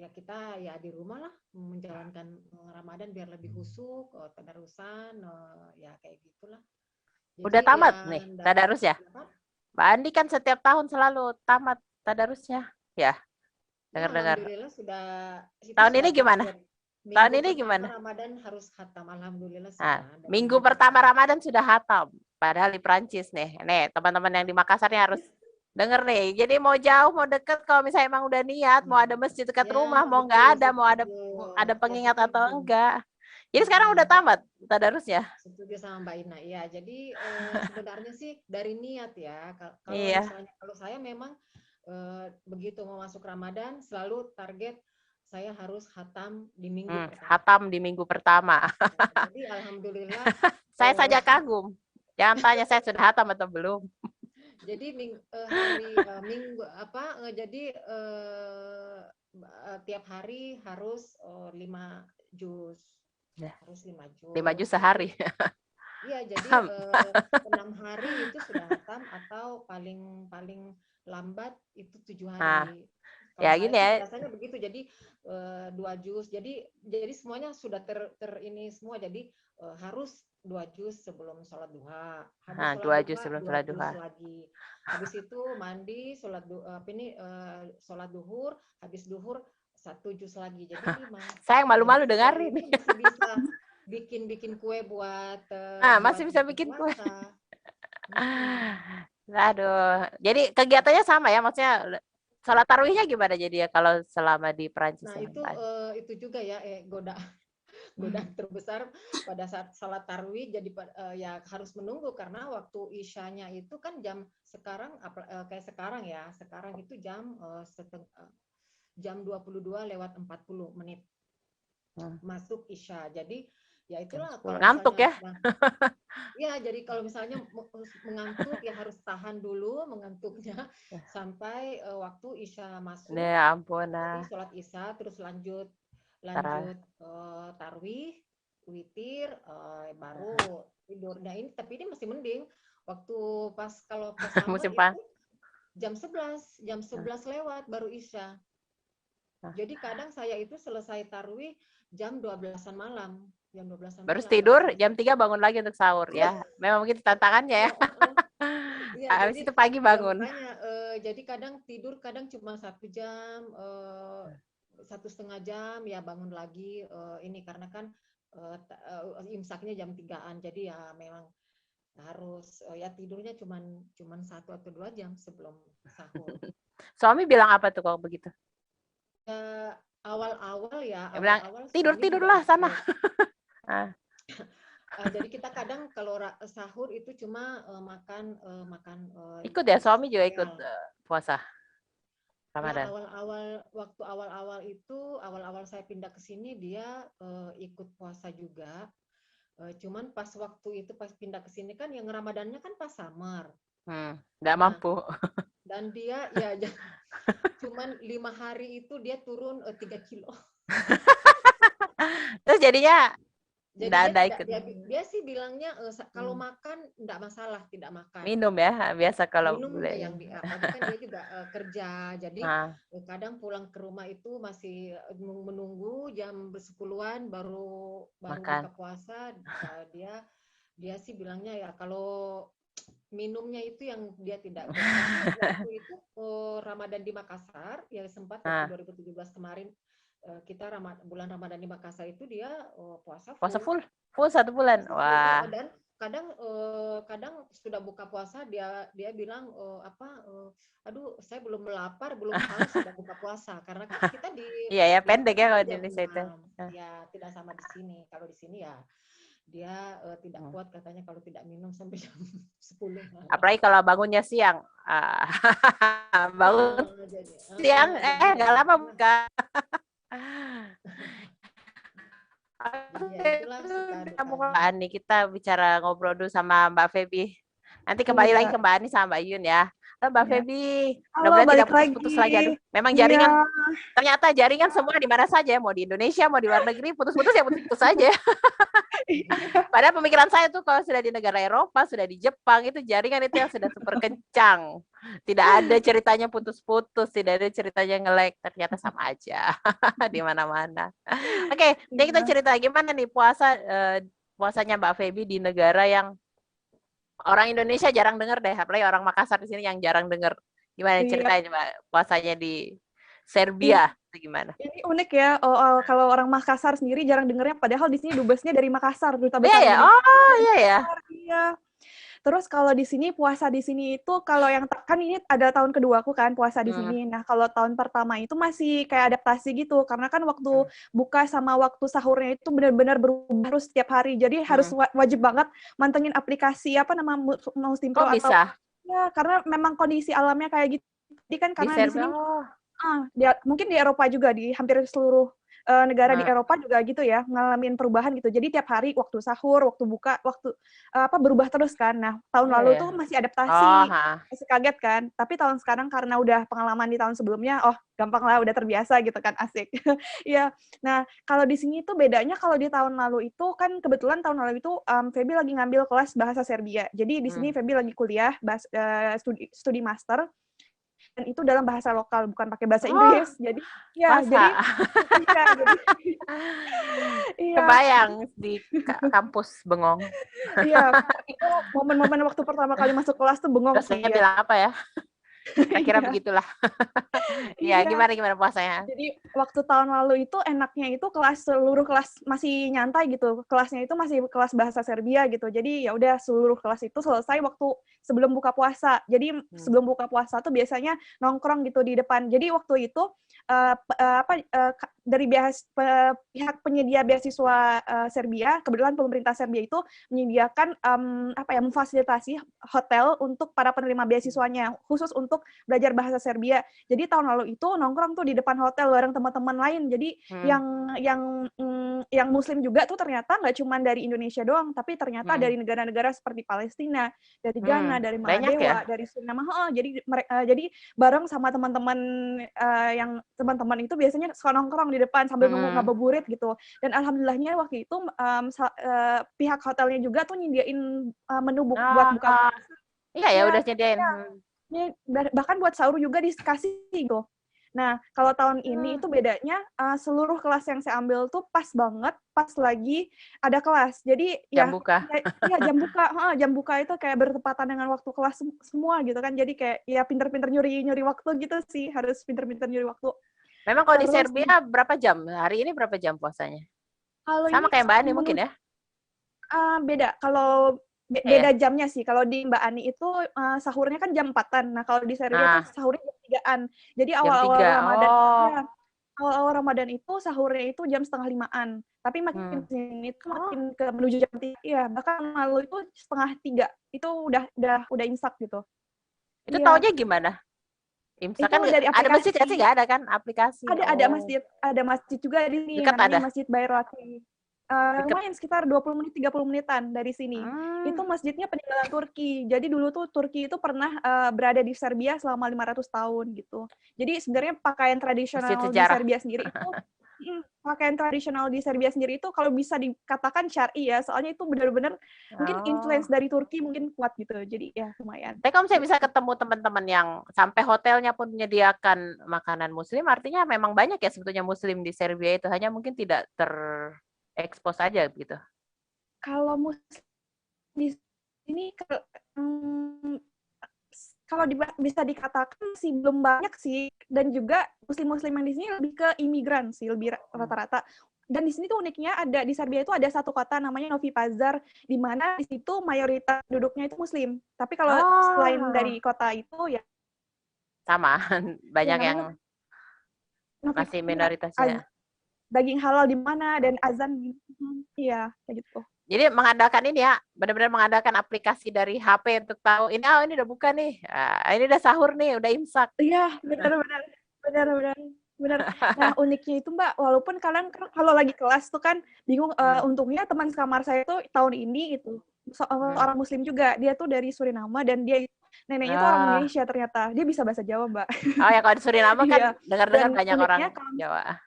kita ya di rumah lah menjalankan Ramadan biar lebih khusyuk, tadarusan, ya kayak gitulah. Jadi, udah tamat ya, nih tadarus ya? Mbak Andi kan setiap tahun selalu tamat tadarusnya ya. Dengar-dengar. Alhamdulillah sudah. Tahun ini gimana? Tahun ini gimana? Ramadan harus khatam, alhamdulillah sudah. sudah. Minggu pertama Ramadan sudah khatam. Padahal di Prancis nih. Nih, teman-teman yang di Makassar nih harus denger nih. Jadi mau jauh, mau deket, kalau misalnya emang udah niat, mau ada masjid dekat rumah, mau nggak ada, mau ada pengingat atau enggak. Jadi sekarang udah tamat tadarusnya. Setuju sama Mbak Ina. Iya, jadi sebenarnya sih dari niat ya. Kalau misalnya kalau saya memang begitu mau masuk Ramadan selalu target saya harus khatam di minggu pertama. Khatam di minggu pertama. Jadi alhamdulillah. Saya saja kagum. Jangan tanya saya sudah khatam atau belum. Jadi jadi tiap hari harus 5 juz. Ya. Harus 5 juz. 5 juz sehari. Iya, jadi 6 hari itu sudah khatam, atau paling lambat itu 7 hari. Ya gini ya. Biasanya begitu, jadi 2 juz. Jadi semuanya sudah ini semua. Jadi harus 2 juz sebelum sholat duha. Habis 2 juz sebelum sholat duha. Lagi. Habis itu mandi, sholat duhur. Habis duhur 1 juz lagi. Jadi 5. Saya yang malu-malu dengerin. Masih bisa bikin kue buat masih bisa bikin kue. Aduh, jadi kegiatannya sama ya, maksudnya sholat tarawihnya gimana jadi ya kalau selama di Perancis Nah, ya, Mbak? itu juga ya godaan terbesar pada saat salat tarawih, jadi ya harus menunggu karena waktu isyanya itu kan kayak sekarang ya, sekarang itu jam 22:40 masuk isya. Jadi ya itulah kalau Ngantuk ya? ya jadi kalau misalnya mengantuk ya harus tahan dulu mengantuknya sampai waktu isya masuk. Ya ampun, Jadi sholat isya terus lanjut tarwih, witir, baru tidur. Nah ini tapi ini masih mending waktu kalau pas summer musim itu jam 11 lewat baru isya. Jadi kadang saya itu selesai tarwih jam 12-an malam. Baru tidur, jam 3 bangun lagi untuk sahur ya. Memang begitu tantangannya ya. Habis itu pagi bangun. Jadi kadang tidur kadang cuma 1 jam, 1,5 jam ya bangun lagi ini karena kan imsaknya jam 3-an. Jadi ya memang harus ya tidurnya cuma 1 atau 2 jam sebelum sahur. Suami bilang apa tuh kalau begitu? Awal-awal ya, bilang, tidurlah sana. Jadi kita kadang kalau sahur itu cuma makan ikut ya, suami juga ikut puasa Ramadan. Ya, waktu awal-awal saya pindah ke sini dia ikut puasa juga. Cuman pas waktu itu pas pindah ke sini kan yang Ramadannya kan pas summer. Nggak mampu. Dan dia ya cuman 5 hari itu dia turun 3 kilo. Terus jadinya dia sih bilangnya kalau makan enggak masalah, tidak makan. Minum ya, biasa kalau minum yang kan dia juga kerja. Jadi kadang pulang ke rumah itu masih menunggu jam 10-an baru buka puasa. Dia sih bilangnya ya kalau minumnya itu yang dia tidak waktu itu Ramadan di Makassar ya sempat 2017 kemarin kita bulan Ramadan di Makassar itu dia puasa full 1 bulan. Wah. Dan kadang sudah buka puasa dia bilang aduh saya belum lapar belum haus sudah buka puasa karena kita di iya ya pendek ya kalau di Indonesia itu. Ya tidak sama di sini. Kalau di sini ya dia tidak kuat katanya kalau tidak minum sampai jam 10. Apalagi kalau bangunnya siang. Bangun siang nggak lama buka. Mbak Ani, kita bicara ngobrol dulu sama Mbak Feby. Nanti kembali lagi ke Mbak Ani sama Mbak Yun ya. Halo Mbak Feby. Mudah-mudahan tidak putus-putus lagi. Aduh, memang jaringan, ternyata jaringan semua di mana saja. Mau di Indonesia, mau di luar negeri, putus-putus ya putus-putus saja. Padahal pemikiran saya tuh kalau sudah di negara Eropa, sudah di Jepang, itu jaringan itu yang sudah super kencang. Tidak ada ceritanya putus-putus, tidak ada ceritanya nge-lag. Ternyata sama aja di mana-mana. Oke, jadi kita cerita gimana nih puasanya Mbak Feby di negara yang orang Indonesia jarang dengar deh, apalagi orang Makassar di sini yang jarang dengar. Gimana ceritanya Mbak puasanya di Serbia? Itu gimana? Ini unik ya, kalau orang Makassar sendiri jarang dengarnya, padahal di sini dubesnya dari Makassar, duta besar. Iya ya, oh iya ya. Iya. Terus kalau di sini puasa di sini itu kalau yang kan ini ada tahun kedua aku kan puasa di sini. Nah kalau tahun pertama itu masih kayak adaptasi gitu, karena kan waktu buka sama waktu sahurnya itu benar-benar berubah terus setiap hari. Jadi harus wajib banget mantengin aplikasi Muslim Pro atau bisa? Ya karena memang kondisi alamnya kayak gitu. Jadi kan karena di sini mungkin di Eropa juga di hampir seluruh negara di Eropa juga gitu ya, ngalamin perubahan gitu. Jadi tiap hari waktu sahur, waktu buka, waktu berubah terus kan. Nah, tahun lalu tuh masih adaptasi, masih kaget kan. Tapi tahun sekarang karena udah pengalaman di tahun sebelumnya, gampang lah, udah terbiasa gitu kan, asik. Iya. Nah, kalau di sini tuh bedanya kalau di tahun lalu itu kan kebetulan tahun lalu itu Feby lagi ngambil kelas bahasa Serbia. Jadi di sini Feby lagi kuliah studi master. Dan itu dalam bahasa lokal, bukan pakai bahasa Inggris. Jadi kebayang di kampus bengong. Iya, itu momen-momen waktu pertama kali masuk kelas tuh bengong. Dosennya bilang apa ya? Kira-kira Iya. begitulah. Iya, Iya. gimana puasanya? Jadi waktu tahun lalu itu enaknya itu seluruh kelas masih nyantai gitu. Kelasnya itu masih kelas bahasa Serbia gitu. Jadi ya udah seluruh kelas itu selesai waktu sebelum buka puasa. Jadi sebelum buka puasa tuh biasanya nongkrong gitu di depan. Jadi waktu itu dari pihak penyedia beasiswa Serbia, kebetulan pemerintah Serbia itu menyediakan memfasilitasi hotel untuk para penerima beasiswanya khusus untuk belajar bahasa Serbia. Jadi tahun lalu itu nongkrong tuh di depan hotel bareng teman-teman lain. Jadi yang Muslim juga tuh ternyata nggak cuma dari Indonesia doang, tapi ternyata dari negara-negara seperti Palestina, dari Ghana, dari Maladewa, dari Suriname. Jadi bareng sama teman-teman yang teman-teman itu biasanya suka nongkrong di depan sambil nunggu ngabuburit gitu. Dan alhamdulillahnya waktu itu pihak hotelnya juga tuh nyediain menu buat buka puasa. Iya ya, udah nyediain. Bahkan buat sahur juga dikasih gitu. Nah, kalau tahun ini itu bedanya seluruh kelas yang saya ambil tuh pas banget pas lagi ada kelas. Jadi jam buka. Jam buka itu kayak bertepatan dengan waktu kelas semua gitu kan. Jadi kayak ya pinter-pinter nyuri waktu gitu sih, harus pinter-pinter nyuri waktu. Memang kalau di Serbia berapa jam? Hari ini berapa jam puasanya? Sama kayak Mbak Ani mungkin ya? Beda. Kalau beda jamnya sih. Kalau di Mbak Ani itu sahurnya kan jam 4-an. Nah, kalau di Serbia itu sahurnya jam 3-an. Jadi awal-awal Ramadan awal-awal Ramadan itu sahurnya itu jam 4:30-an. Tapi makin sini itu makin ke menuju jam 3. Ya, bahkan lalu itu 2:30. Itu udah imsak gitu. Itu taunya gimana? Imsak kan ada masjid sih nggak ada kan aplikasi? Ada masjid juga di sini. Namanya Masjid Bayraki. Lumayan sekitar 20 menit 30 menitan dari sini. Itu masjidnya peninggalan Turki. Jadi dulu tuh Turki itu pernah berada di Serbia selama 500 tahun gitu. Jadi sebenarnya pakaian tradisional di Serbia sendiri itu kalau bisa dikatakan syar'i ya, soalnya itu benar-benar mungkin influence dari Turki mungkin kuat gitu. Jadi ya lumayan. Tapi kalau saya bisa ketemu teman-teman yang sampai hotelnya pun menyediakan makanan muslim, artinya memang banyak ya sebetulnya muslim di Serbia itu, hanya mungkin tidak ekspos aja gitu. Kalau muslim di sini kalau bisa dikatakan sih belum banyak sih, dan juga muslim-muslim yang di sini lebih ke imigran sih, lebih rata-rata. Dan di sini tuh uniknya di Serbia itu ada satu kota namanya Novi Pazar, di mana di situ mayoritas penduduknya itu muslim. Tapi kalau selain dari kota itu ya sama, banyak yang masih minoritasnya. Daging halal di mana dan azan iya kayak gitu. Jadi mengandalkan ini ya, benar-benar mengandalkan aplikasi dari HP untuk tahu ini udah buka nih, ini udah sahur nih, udah imsak. Iya, benar. Nah, uniknya itu Mbak, walaupun kalian kalau lagi kelas tuh kan bingung, untungnya teman sekamar saya tuh tahun ini itu orang muslim juga, dia tuh dari Suriname dan dia neneknya tuh orang Indonesia ternyata. Dia bisa bahasa Jawa, Mbak. Oh ya, kalau di Suriname kan dengar-dengar banyak orang Jawa.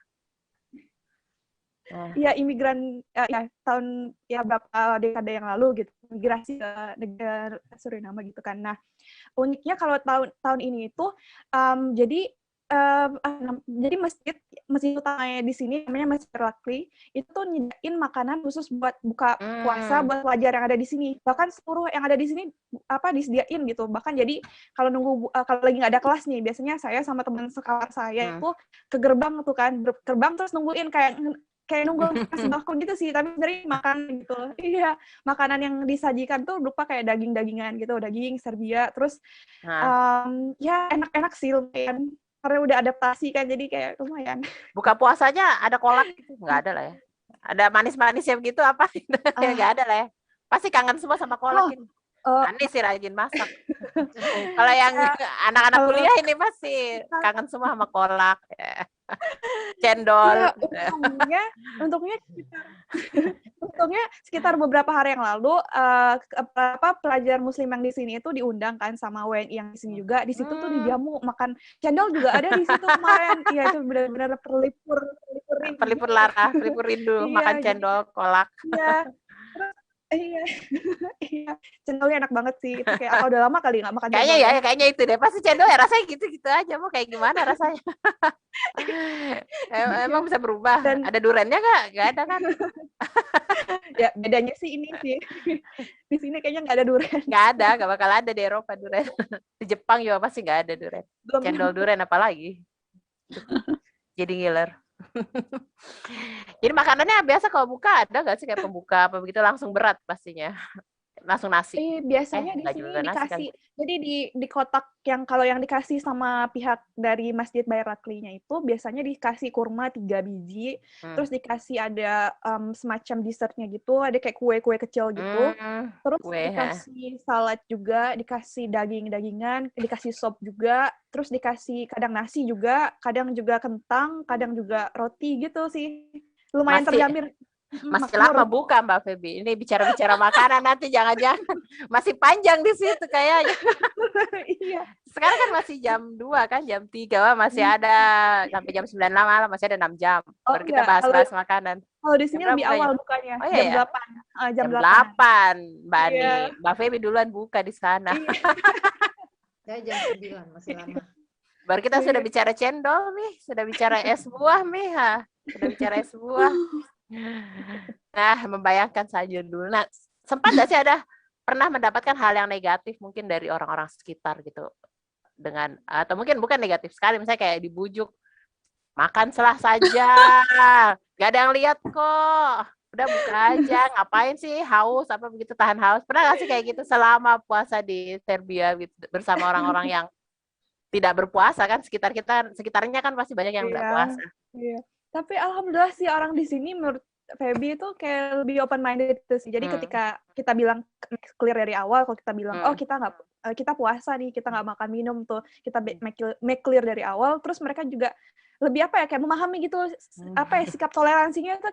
Iya, imigran tahun berapa dekade yang lalu gitu, migrasi ke negara Suriname gitu kan. Nah, uniknya kalau tahun ini itu jadi masjid utamanya di sini namanya Masjid Bayraki itu tuh nyediain makanan khusus buat buka puasa buat pelajar yang ada di sini. Bahkan seluruh yang ada di sini disediain gitu. Bahkan jadi kalau lagi nggak ada kelas nih, biasanya saya sama teman sekamar saya itu ke gerbang tuh kan, gerbang terus nungguin kayak nunggu sembako gitu sih, tapi sebenarnya makan gitu. Iya, makanan yang disajikan tuh berupa kayak daging-dagingan gitu, daging Serbia. Terus ya enak-enak sih lumayan. Karena udah adaptasi kan, jadi kayak lumayan. Buka puasanya ada kolak gitu? Nggak ada lah ya? Ada manis-manisnya begitu apa? Ya nggak ada lah ya? Pasti kangen semua sama kolak ini. Ani sih rajin masak. Kalau yang anak-anak kuliah ini pasti kangen semua sama kolak. Cendol. Ya, untungnya sekitar beberapa hari yang lalu pelajar muslim yang di sini itu diundang kan sama WNI yang di sini juga. Di situ tuh dijamu makan cendol juga ada di situ kemarin. Iya, itu benar-benar pelipur rindu makan cendol, kolak. Iya. Iya, iya. Cendolnya enak banget sih. Itu kayak apa udah lama kali nggak makan Kayaknya cendol ya, ya. kayaknya itu deh. Pasti cendol ya rasanya gitu-gitu aja. Mau kayak gimana rasanya? Emang bisa berubah. Dan Ada durennya nggak? Nggak ada kan? ya bedanya sih ini sih. Di sini kayaknya nggak ada durian. Nggak ada, nggak bakal ada di Eropa duren. Di Jepang juga pasti nggak ada duren. Belum Cendol duren apalagi. Jadi ngiler. Jadi makanannya biasa kalau buka ada nggak sih kayak pembuka apa begitu langsung berat pastinya. Langsung nasi. biasanya di Nggak sini juga nasi kan. dikasih, jadi di kotak yang kalau yang dikasih sama pihak dari Masjid Bairakli-nya itu biasanya dikasih kurma 3 biji, terus dikasih ada semacam dessertnya gitu, ada kayak kue-kue kecil gitu, terus Kue, ha. dikasih salad juga, dikasih daging-dagingan, dikasih sop juga, terus dikasih kadang nasi juga, kadang juga kentang, kadang juga roti gitu sih. Lumayan Masih- terjamin. Masih makmur. lama buka Mbak Feby. Ini bicara-bicara makanan nanti jangan-jangan masih panjang di situ kayaknya. Iya. Sekarang kan masih jam 2 kan, jam 3 wah, masih ada sampai jam 9 malam masih ada 6 jam. Oh, Baru kita enggak. bahas-bahas makanan. Kalau di sini Jam lebih berapa awal bukanya, Oh, iya jam ya? 8. Jam 8. 8, Mbak Ani. Iya. Mbak Feby duluan buka di sana. Iya. Saya jam 9 masih lama. Baru kita Iya. sudah bicara cendol nih, sudah bicara es buah nih, ha. Sudah bicara es buah. Nah, membayangkan saja dulu. Nah, sempat nggak sih ada pernah mendapatkan hal yang negatif mungkin dari orang-orang sekitar gitu dengan atau mungkin bukan negatif sekali, misalnya kayak dibujuk makan selah saja, nggak ada yang lihat kok, udah buka aja, ngapain sih haus apa begitu tahan haus, pernah nggak sih kayak gitu selama puasa di Serbia gitu, bersama orang-orang yang tidak berpuasa kan sekitarnya kan pasti banyak yang nggak Iya. puasa. Iya. Tapi alhamdulillah sih orang di sini menurut Feby itu kayak lebih open minded itu sih. Jadi ketika kita bilang clear dari awal, kalau kita bilang oh kita puasa nih, kita nggak makan minum tuh, kita make clear dari awal, terus mereka juga lebih apa ya kayak memahami gitu apa ya sikap toleransinya tuh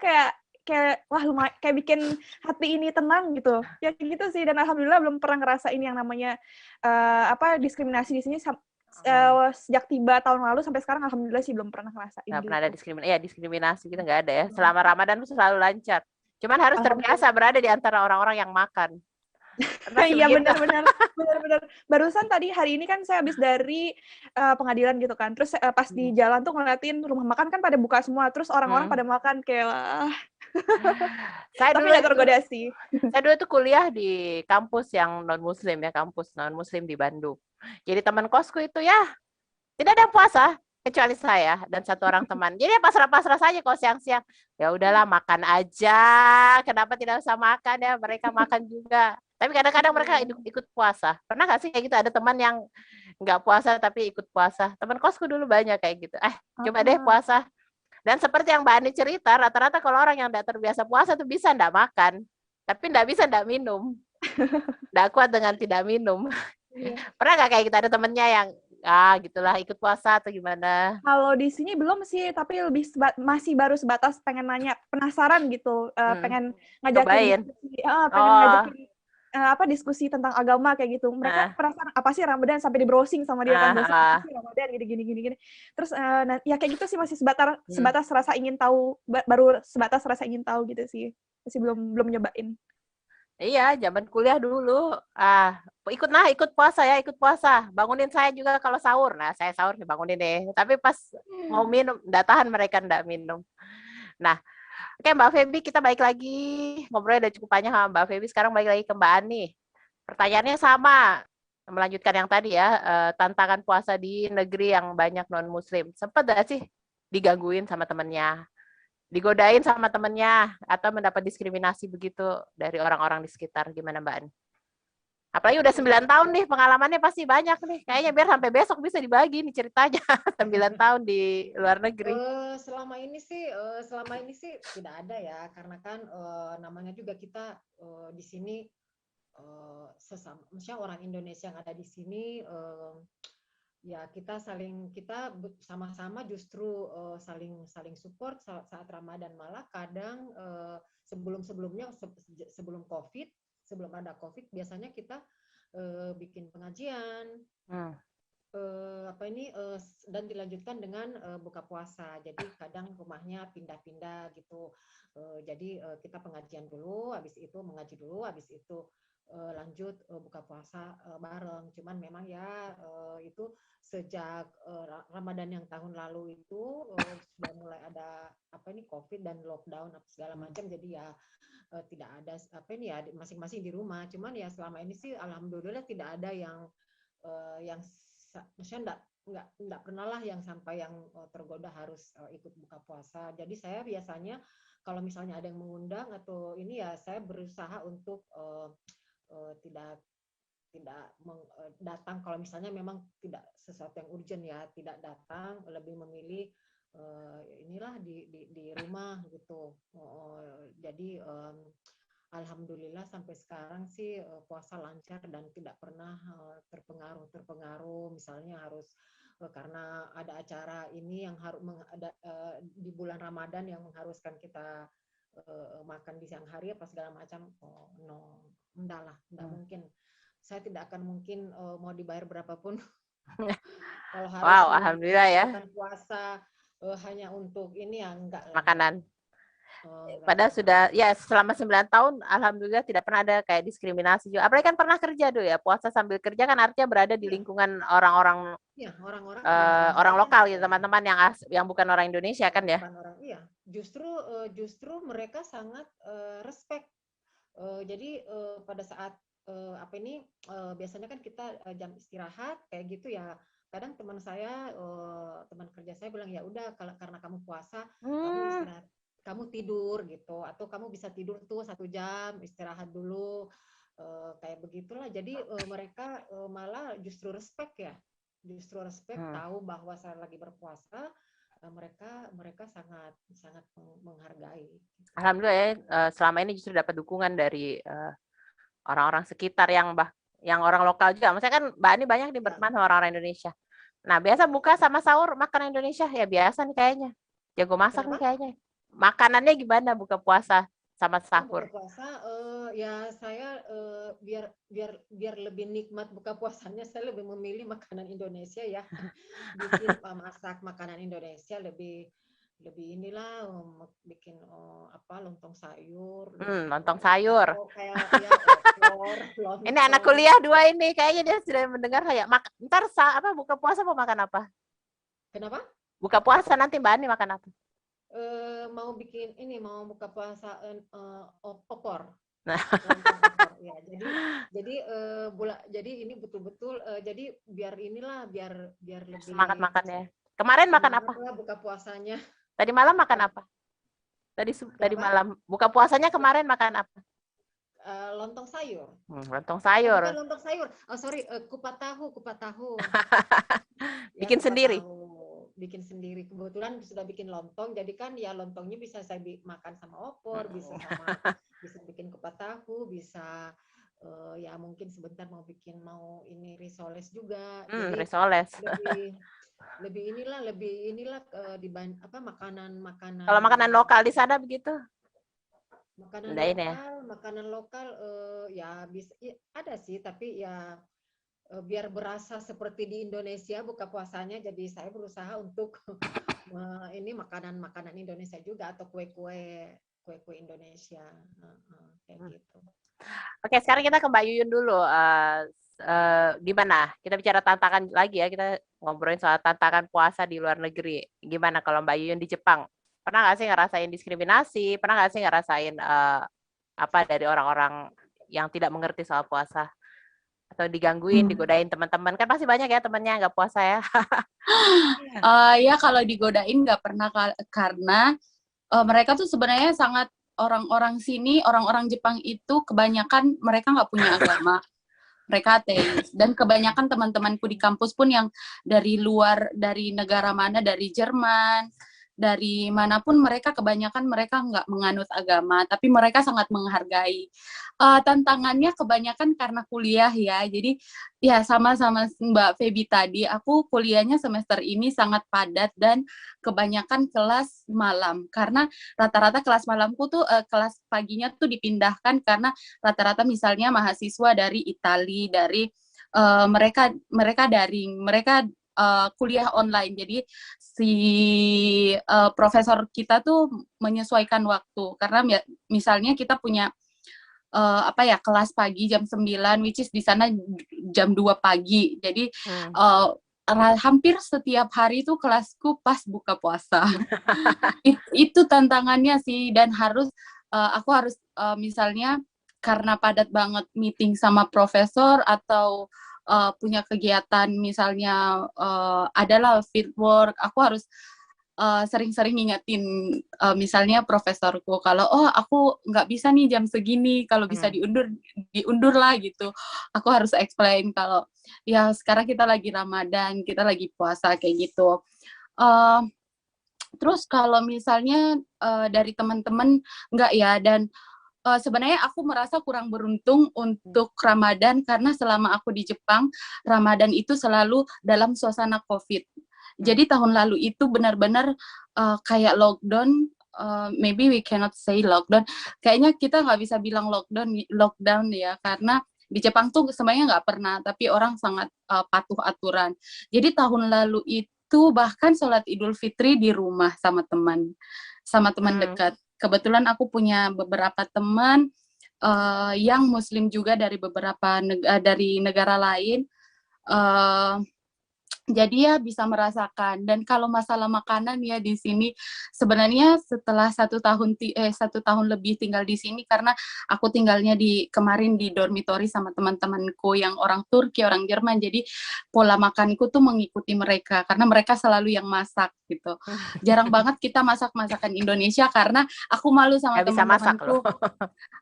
kayak wah lumayan kayak bikin hati ini tenang gitu. Ya kayak gitu sih, dan alhamdulillah belum pernah ngerasain yang namanya diskriminasi di sini sejak tiba tahun lalu sampai sekarang alhamdulillah sih belum pernah ngerasain Nggak gitu. pernah ada diskriminasi gitu nggak ada ya. Selama Ramadan tuh selalu lancar. Cuman harus terbiasa berada di antara orang-orang yang makan. Iya benar. Barusan tadi hari ini kan saya habis dari pengadilan gitu kan. Terus pas di jalan tuh ngeliatin rumah makan kan pada buka semua. Terus orang-orang pada makan kayak Saya tapi dulu nggak tergoda sih. Saya dulu tuh kuliah di kampus yang non muslim ya, kampus non muslim di Bandung. Jadi teman kosku itu ya tidak ada yang puasa kecuali saya dan satu orang teman. Jadi ya pasrah-pasrah saja kalau siang-siang. Ya udahlah makan aja. Kenapa tidak usah makan ya? Mereka makan juga. Tapi kadang-kadang mereka ikut puasa. Pernah nggak sih kayak gitu ada teman yang nggak puasa tapi ikut puasa? Teman kosku dulu banyak kayak gitu. Coba deh puasa. Dan seperti yang Mbak Ani cerita, rata-rata kalau orang yang tidak terbiasa puasa tuh bisa tidak makan, tapi tidak bisa tidak minum. Tidak kuat dengan tidak minum. Pernah nggak kayak gitu ada temennya yang gitulah ikut puasa atau gimana? Kalau di sini belum sih, tapi lebih masih baru sebatas pengen nanya, penasaran gitu, pengen ngajakin diskusi, diskusi tentang agama kayak gitu. Mereka penasaran apa sih Ramadan sampai di browsing sama dia kan apa sih Ramadan gini. Terus ya kayak gitu sih masih sebatas rasa ingin tahu, baru sebatas rasa ingin tahu gitu sih. Masih belum nyobain. Iya, zaman kuliah dulu. Ikut puasa. Bangunin saya juga kalau sahur. Nah, saya sahur nih bangunin deh. Tapi pas mau minum, enggak tahan mereka enggak minum. Nah, oke Mbak Feby, kita balik lagi. Ngobrolnya udah cukup panjang sama Mbak Feby. Sekarang balik lagi ke Mbak Ani. Pertanyaannya sama. Melanjutkan yang tadi ya. Tantangan puasa di negeri yang banyak non-muslim. Sempat enggak sih digangguin sama temennya? Digodain sama temennya atau mendapat diskriminasi begitu dari orang-orang di sekitar, gimana Mbak Ani? Apalagi udah 9 tahun nih pengalamannya pasti banyak nih. Kayaknya biar sampai besok bisa dibagi nih ceritanya 9 tahun di luar negeri. Selama ini sih tidak ada ya, karena kan namanya juga kita di sini sesama, maksudnya orang Indonesia yang ada di sini. Ya kita sama-sama justru saling support saat Ramadan, malah kadang sebelum COVID, sebelum ada COVID biasanya kita bikin pengajian, dan dilanjutkan dengan buka puasa. Jadi kadang rumahnya pindah-pindah gitu. Jadi kita pengajian dulu, habis itu mengaji dulu, habis itu lanjut buka puasa bareng. Cuman memang ya itu sejak Ramadan yang tahun lalu itu sudah mulai ada COVID dan lockdown segala macam. Jadi ya tidak ada ya masing-masing di rumah. Cuman ya selama ini sih alhamdulillah tidak ada yang maksudnya enggak pernah lah yang sampai yang tergoda harus ikut buka puasa. Jadi saya biasanya kalau misalnya ada yang mengundang atau ini ya saya berusaha untuk tidak datang kalau misalnya memang tidak sesuatu yang urgent ya, tidak datang, lebih memilih inilah di rumah gitu. Jadi alhamdulillah sampai sekarang sih puasa lancar dan tidak pernah terpengaruh misalnya harus karena ada acara ini yang harus di bulan Ramadan yang mengharuskan kita makan di siang hari apa segala macam. Enggak mungkin. Saya tidak akan mungkin mau dibayar berapapun kalau harus Wow, alhamdulillah ya. Puasa hanya untuk ini ya enggak lah. Makanan. Padahal sudah ya selama 9 tahun alhamdulillah tidak pernah ada kayak diskriminasi juga. Apalagi kan pernah kerja ya, puasa sambil kerja kan artinya berada di lingkungan orang-orang orang lokal gitu, teman-teman yang bukan orang Indonesia kan ya. Iya, justru mereka sangat respect. Jadi pada saat biasanya kan kita jam istirahat kayak gitu ya. Kadang teman kerja saya bilang ya udah karena kamu puasa kamu istirahat, kamu tidur gitu, atau kamu bisa tidur tuh 1 jam istirahat dulu kayak begitulah. Jadi mereka malah justru respect tahu bahwa saya lagi berpuasa. Mereka sangat menghargai. Alhamdulillah ya, selama ini justru dapat dukungan dari orang-orang sekitar yang orang lokal juga. Maksudnya kan Mbak Ani banyak nih berteman sama orang-orang Indonesia. Nah, biasa buka sama sahur makanan Indonesia ya biasa nih kayaknya. Jago masak nih kayaknya. Makanannya gimana buka puasa sama sahur? Buka puasa ya saya biar lebih nikmat buka puasanya saya lebih memilih makanan Indonesia ya. Bikin masak makanan Indonesia lebih inilah bikin lontong sayur. Lontong sayur. Kayak lontong. Ini anak kuliah 2 ini kayaknya dia sudah mendengar kayak ntar buka puasa mau makan apa? Kenapa? Buka puasa nanti Mbak Ani makan apa? Mau buka puasa opor. Nah. Ya, jadi ini betul-betul jadi biar lebih semangat makannya. Kemarin makan apa? Buka puasanya. Tadi malam makan apa? Tadi malam buka puasanya kemarin makan apa? Lontong sayur. Lontong sayur. Bukan lontong sayur. Kupat tahu. Bikin sendiri. Bikin sendiri. Kebetulan sudah bikin lontong, jadi kan ya lontongnya bisa saya makan sama opor, bisa bikin kupat tahu, bisa ya mungkin sebentar mau ini risoles juga. Jadi risoles. lebih inilah makanan. Kalau makanan lokal di sana begitu? Makanan lokal ya bisa ada sih, tapi ya biar berasa seperti di Indonesia buka puasanya, jadi saya berusaha untuk ini makanan Indonesia juga atau kue-kue Indonesia kayak gitu. Oke, sekarang kita ke Mbak Yuyun dulu. Gimana? Kita bicara tantangan lagi ya. Kita ngobrolin soal tantangan puasa di luar negeri. Gimana kalau Mbak Yuyun di Jepang? Pernah nggak sih ngerasain diskriminasi? Pernah nggak sih ngerasain dari orang-orang yang tidak mengerti soal puasa? Atau digangguin, digodain teman-teman? Kan pasti banyak ya temannya nggak puasa ya. Ya kalau digodain nggak pernah, karena mereka tuh sebenarnya sangat orang-orang sini, orang-orang Jepang itu kebanyakan mereka nggak punya agama. Mereka ateis. Dan kebanyakan teman-temanku di kampus pun yang dari luar, dari negara mana, dari Jerman, dari manapun kebanyakan mereka nggak menganut agama, tapi mereka sangat menghargai. Tantangannya kebanyakan karena kuliah ya, jadi ya sama-sama Mbak Feby tadi, aku kuliahnya semester ini sangat padat dan kebanyakan kelas malam, karena rata-rata kelas malamku tuh kelas paginya tuh dipindahkan karena rata-rata misalnya mahasiswa dari Italia, dari mereka daring, mereka kuliah online. Jadi si profesor kita tuh menyesuaikan waktu karena misalnya kita punya kelas pagi jam 9, which is di sana jam 2 pagi. Jadi hampir setiap hari itu kelasku pas buka puasa. Itu tantangannya sih, dan aku harus misalnya karena padat banget meeting sama profesor atau punya kegiatan misalnya adalah field work, aku harus sering-sering ngingetin misalnya profesorku kalau aku nggak bisa nih jam segini, kalau bisa diundur lah gitu. Aku harus explain kalau ya sekarang kita lagi Ramadan, kita lagi puasa kayak gitu. Terus kalau misalnya dari teman-teman nggak ya, dan sebenarnya aku merasa kurang beruntung untuk Ramadan karena selama aku di Jepang, Ramadan itu selalu dalam suasana COVID. Jadi tahun lalu itu benar-benar kayak lockdown, maybe we cannot say lockdown. Kayaknya kita nggak bisa bilang lockdown ya, karena di Jepang tuh sebenarnya nggak pernah, tapi orang sangat patuh aturan. Jadi tahun lalu itu bahkan sholat Idul Fitri di rumah sama teman dekat. Kebetulan aku punya beberapa teman yang Muslim juga dari beberapa dari negara lain. Jadi ya bisa merasakan. Dan kalau masalah makanan ya di sini sebenarnya setelah 1 tahun lebih tinggal di sini, karena aku tinggalnya kemarin di dormitory sama teman-temanku yang orang Turki, orang Jerman. Jadi pola makanku tuh mengikuti mereka karena mereka selalu yang masak gitu. Jarang banget kita masak-masakan Indonesia karena aku malu sama teman-temanku.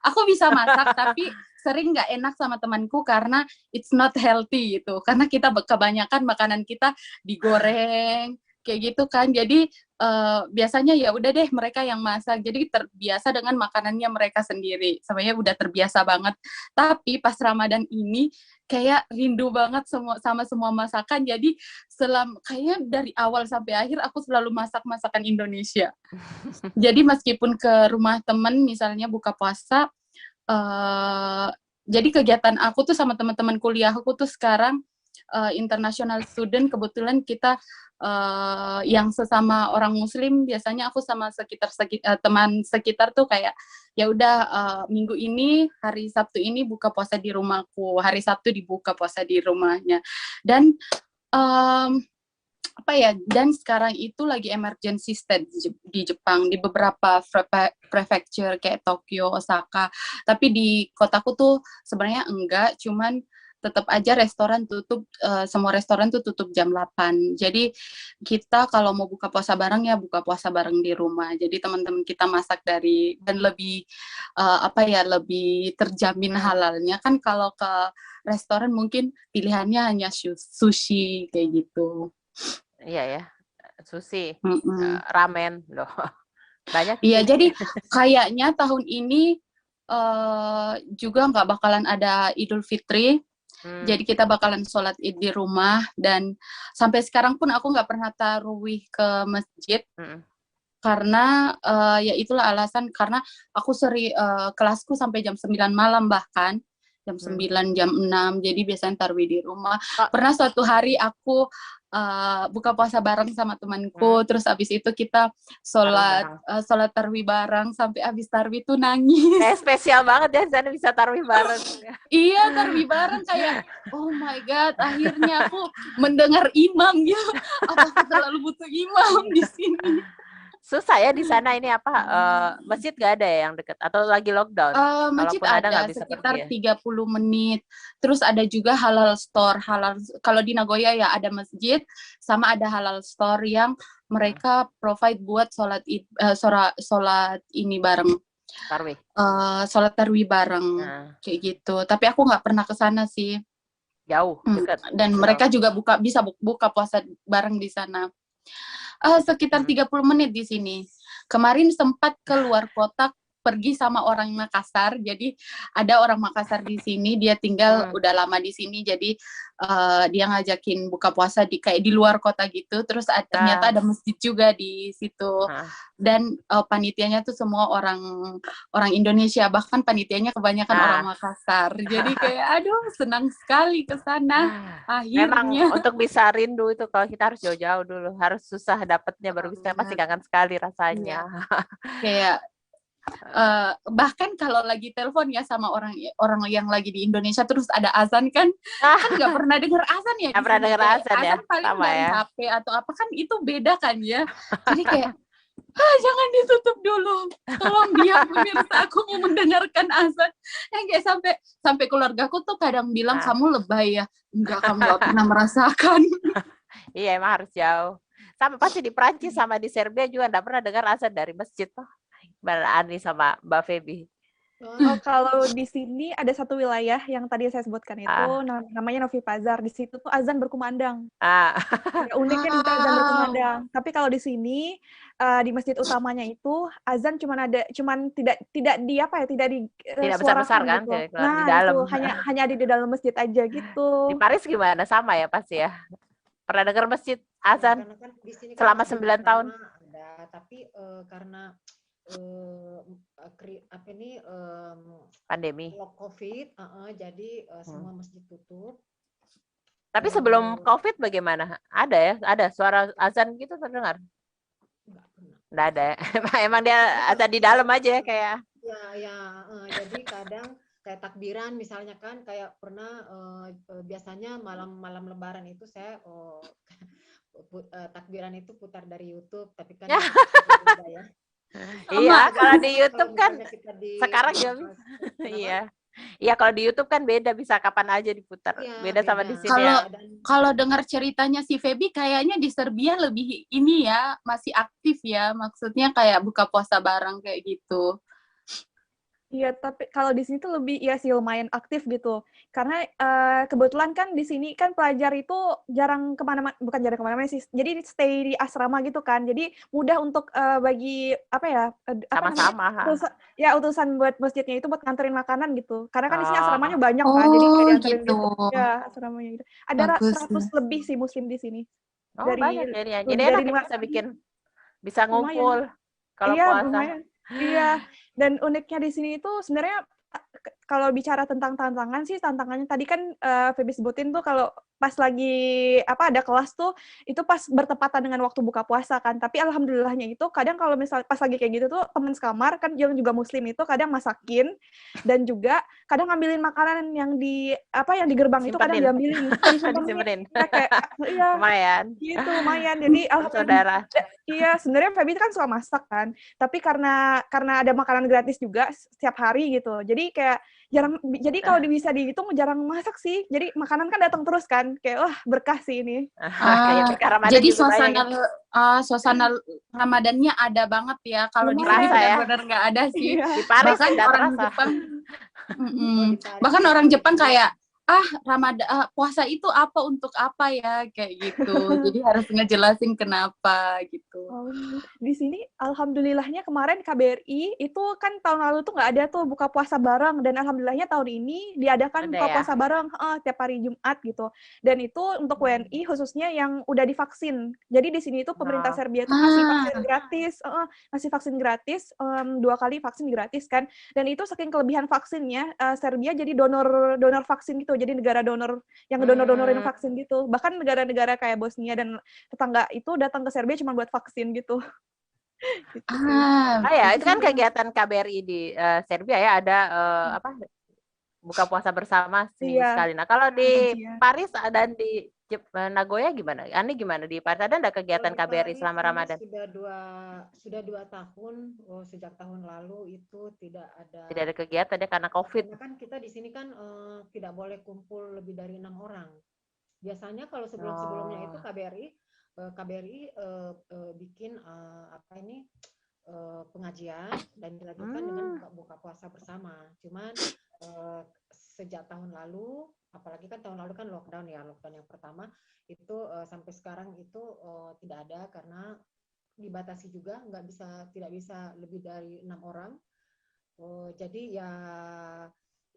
Aku bisa masak tapi sering nggak enak sama temanku karena it's not healthy gitu. Karena kita kebanyakan makanan kita digoreng kayak gitu kan. Jadi biasanya ya udah deh mereka yang masak. Jadi terbiasa dengan makanannya mereka sendiri. Sebenarnya udah terbiasa banget. Tapi pas Ramadan ini kayak rindu banget sama semua masakan. Jadi kayaknya dari awal sampai akhir aku selalu masak masakan Indonesia. Jadi meskipun ke rumah temen misalnya buka puasa, jadi kegiatan aku tuh sama teman-teman kuliah aku tuh sekarang international student, kebetulan kita yang sesama orang Muslim, biasanya aku sama teman sekitar tuh kayak ya udah minggu ini hari Sabtu ini buka puasa di rumahku, hari Sabtu dibuka puasa di rumahnya. Dan dan sekarang itu lagi emergency state di Jepang, di beberapa prefecture kayak Tokyo, Osaka. Tapi di kotaku tuh sebenarnya enggak, cuman tetap aja restoran tutup, semua restoran tuh tutup jam 8. Jadi kita kalau mau buka puasa bareng ya buka puasa bareng di rumah. Jadi teman-teman kita masak dan lebih lebih terjamin halalnya. Kan kalau ke restoran mungkin pilihannya hanya sushi kayak gitu. Iya ya, sushi, ramen loh. Banyak. Iya, jadi kayaknya tahun ini juga nggak bakalan ada Idul Fitri. Jadi kita bakalan sholat Id di rumah, dan sampai sekarang pun aku nggak pernah tarawih ke masjid. Karena ya itulah alasan, karena aku kelasku sampai jam 9 malam bahkan. Jam 9, jam 6, jadi biasanya tarawih di rumah. Pernah suatu hari aku buka puasa bareng sama temanku, terus abis itu kita sholat tarawih bareng, sampai abis tarawih tuh nangis. Spesial banget ya, sana bisa tarawih bareng. Iya, tarawih bareng kayak, oh my god, akhirnya aku mendengar imam gitu. Apa aku terlalu butuh imam di sini? Susah ya di sana ini masjid gak ada ya yang dekat atau lagi lockdown? Masjid ada sekitar 30 menit. Terus ada juga halal store. Kalau di Nagoya ya ada masjid sama ada halal store yang mereka provide buat sholat ini bareng. Tarawih. Sholat tarawih bareng kayak gitu. Tapi aku nggak pernah ke sana sih. Jauh, dekat. Dan mereka juga bisa buka puasa bareng di sana. Sekitar 30 menit di sini. Kemarin sempat keluar kota pergi sama orang Makassar. Jadi ada orang Makassar di sini, dia tinggal udah lama di sini. Jadi dia ngajakin buka puasa kayak di luar kota gitu. Terus ternyata ada masjid juga di situ. Dan panitianya tuh semua orang Indonesia, bahkan panitianya kebanyakan orang Makassar. Jadi kayak aduh senang sekali ke sana. Akhirnya. Memang untuk bisa rindu itu kalau kita harus jauh-jauh dulu, harus susah dapatnya baru bisa, pasti kangen sekali rasanya. Kayak bahkan kalau lagi telepon ya sama orang yang lagi di Indonesia terus ada azan kan nggak pernah dengar azan ya. Nggak pernah dengar azan ya. Azan paling sama dari ya. HP atau apa kan itu beda kan ya. Jadi kayak jangan ditutup dulu, tolong diam pemirsa, aku mau mendengarkan azan. Yang kayak sampai keluargaku tuh kadang bilang kamu lebay ya. Enggak, kamu nggak pernah merasakan. Iya emang harus jauh. Sama pasti di Prancis sama di Serbia juga nggak pernah dengar azan dari masjid tuh. Mbak Ani sama Mbak Feby. Oh, kalau di sini ada satu wilayah yang tadi saya sebutkan itu namanya Novi Pazar. Di situ tuh azan berkumandang. Ya, uniknya di situ azan berkumandang. Tapi kalau di sini di masjid utamanya itu azan cuman tidak di apa ya, tidak besar-besar kan, gitu. di dalam. Itu hanya ada di dalam masjid aja gitu. Di Paris gimana? Sama ya pasti ya. Pernah dengar masjid azan kan di sini selama kan 9 tahun? Ada, tapi karena pandemi COVID, jadi semua masjid tutup. Tapi sebelum COVID bagaimana? Ada ya? Ada suara azan gitu terdengar? Nggak ada ya? Emang dia azan di dalam aja ya kayak? Jadi kadang kayak takbiran misalnya kan, kayak pernah biasanya malam Lebaran itu saya takbiran itu putar dari YouTube, tapi kan ya. Iya, kalau di YouTube kan sekarang ya. Iya, kalau di YouTube kan beda, bisa kapan aja diputar. Beda sama di sini. Kalau dengar ceritanya si Feby kayaknya di Serbia lebih ini ya, masih aktif ya. Maksudnya kayak buka puasa bareng kayak gitu. Iya, tapi kalau di sini tuh lebih ya sih lumayan aktif gitu. Karena kebetulan kan di sini kan pelajar itu jarang kemana-mana, bukan jarang kemana-mana sih. Jadi stay di asrama gitu kan. Jadi mudah untuk bagi apa ya? Sama-sama. Utusan buat masjidnya itu buat nganterin makanan gitu. Karena kan di sini asramanya banyak kan. Jadi kayak dianterin gitu. Ya, asramanya gitu. Ada 100 lebih sih muslim di sini. Banyak jadinya. Jadi enak bisa ngumpul kalau puasa. Lumayan. Iya, dan uniknya di sini itu sebenarnya kalau bicara tentang tantangannya tadi kan Feby sebutin tuh kalau pas lagi ada kelas tuh itu pas bertepatan dengan waktu buka puasa kan. Tapi alhamdulillahnya itu kadang kalau misal pas lagi kayak gitu tuh teman sekamar kan yang juga muslim itu kadang masakin dan juga kadang ngambilin makanan yang di gerbang itu kadang diambilin. Disimpenin. Iya. Lumayan. Gitu, lumayan. Jadi saudara. Iya, sebenarnya Feby kan suka masak kan. Tapi karena ada makanan gratis juga setiap hari gitu. Jadi kayak kalau bisa dihitung jarang masak sih. Jadi makanan kan datang terus kan. Kayak wah berkah sih ini. Jadi suasana Ramadannya ada banget ya. Kalau di sini benar-benar nggak ada sih. Di Paris bahkan orang Jepang, bahkan orang Jepang kayak Ramadan puasa itu apa untuk apa ya kayak gitu. Jadi harus ngejelasin kenapa gitu. Di sini alhamdulillahnya kemarin KBRI itu kan tahun lalu tuh nggak ada tuh buka puasa bareng dan alhamdulillahnya tahun ini diadakan buka puasa bareng tiap hari Jumat gitu. Dan itu untuk WNI khususnya yang udah divaksin. Jadi di sini itu pemerintah Serbia tuh ngasih vaksin gratis, 2 kali vaksin gratis kan. Dan itu saking kelebihan vaksinnya Serbia jadi donor vaksin gitu. Jadi negara donor yang donorin vaksin gitu. Bahkan negara-negara kayak Bosnia dan tetangga itu datang ke Serbia cuma buat vaksin gitu. Itu kan kegiatan KBRI di Serbia ya, ada buka puasa bersama sekali. Nah, kalau di Paris dan di Nagoya gimana? Ani gimana di Paris? Ada enggak kegiatan KBRI selama Ramadan? Sudah 2 tahun, sejak tahun lalu itu tidak ada. Tidak ada kegiatan ya karena COVID. Karena kan kita di sini kan tidak boleh kumpul lebih dari 6 orang. Biasanya kalau sebelumnya itu KBRI bikin pengajian dan dilanjutkan dengan buka puasa bersama. Cuman sejak tahun lalu, apalagi kan tahun lalu kan lockdown yang pertama itu sampai sekarang itu tidak ada karena dibatasi juga tidak bisa lebih dari 6 orang. Jadi ya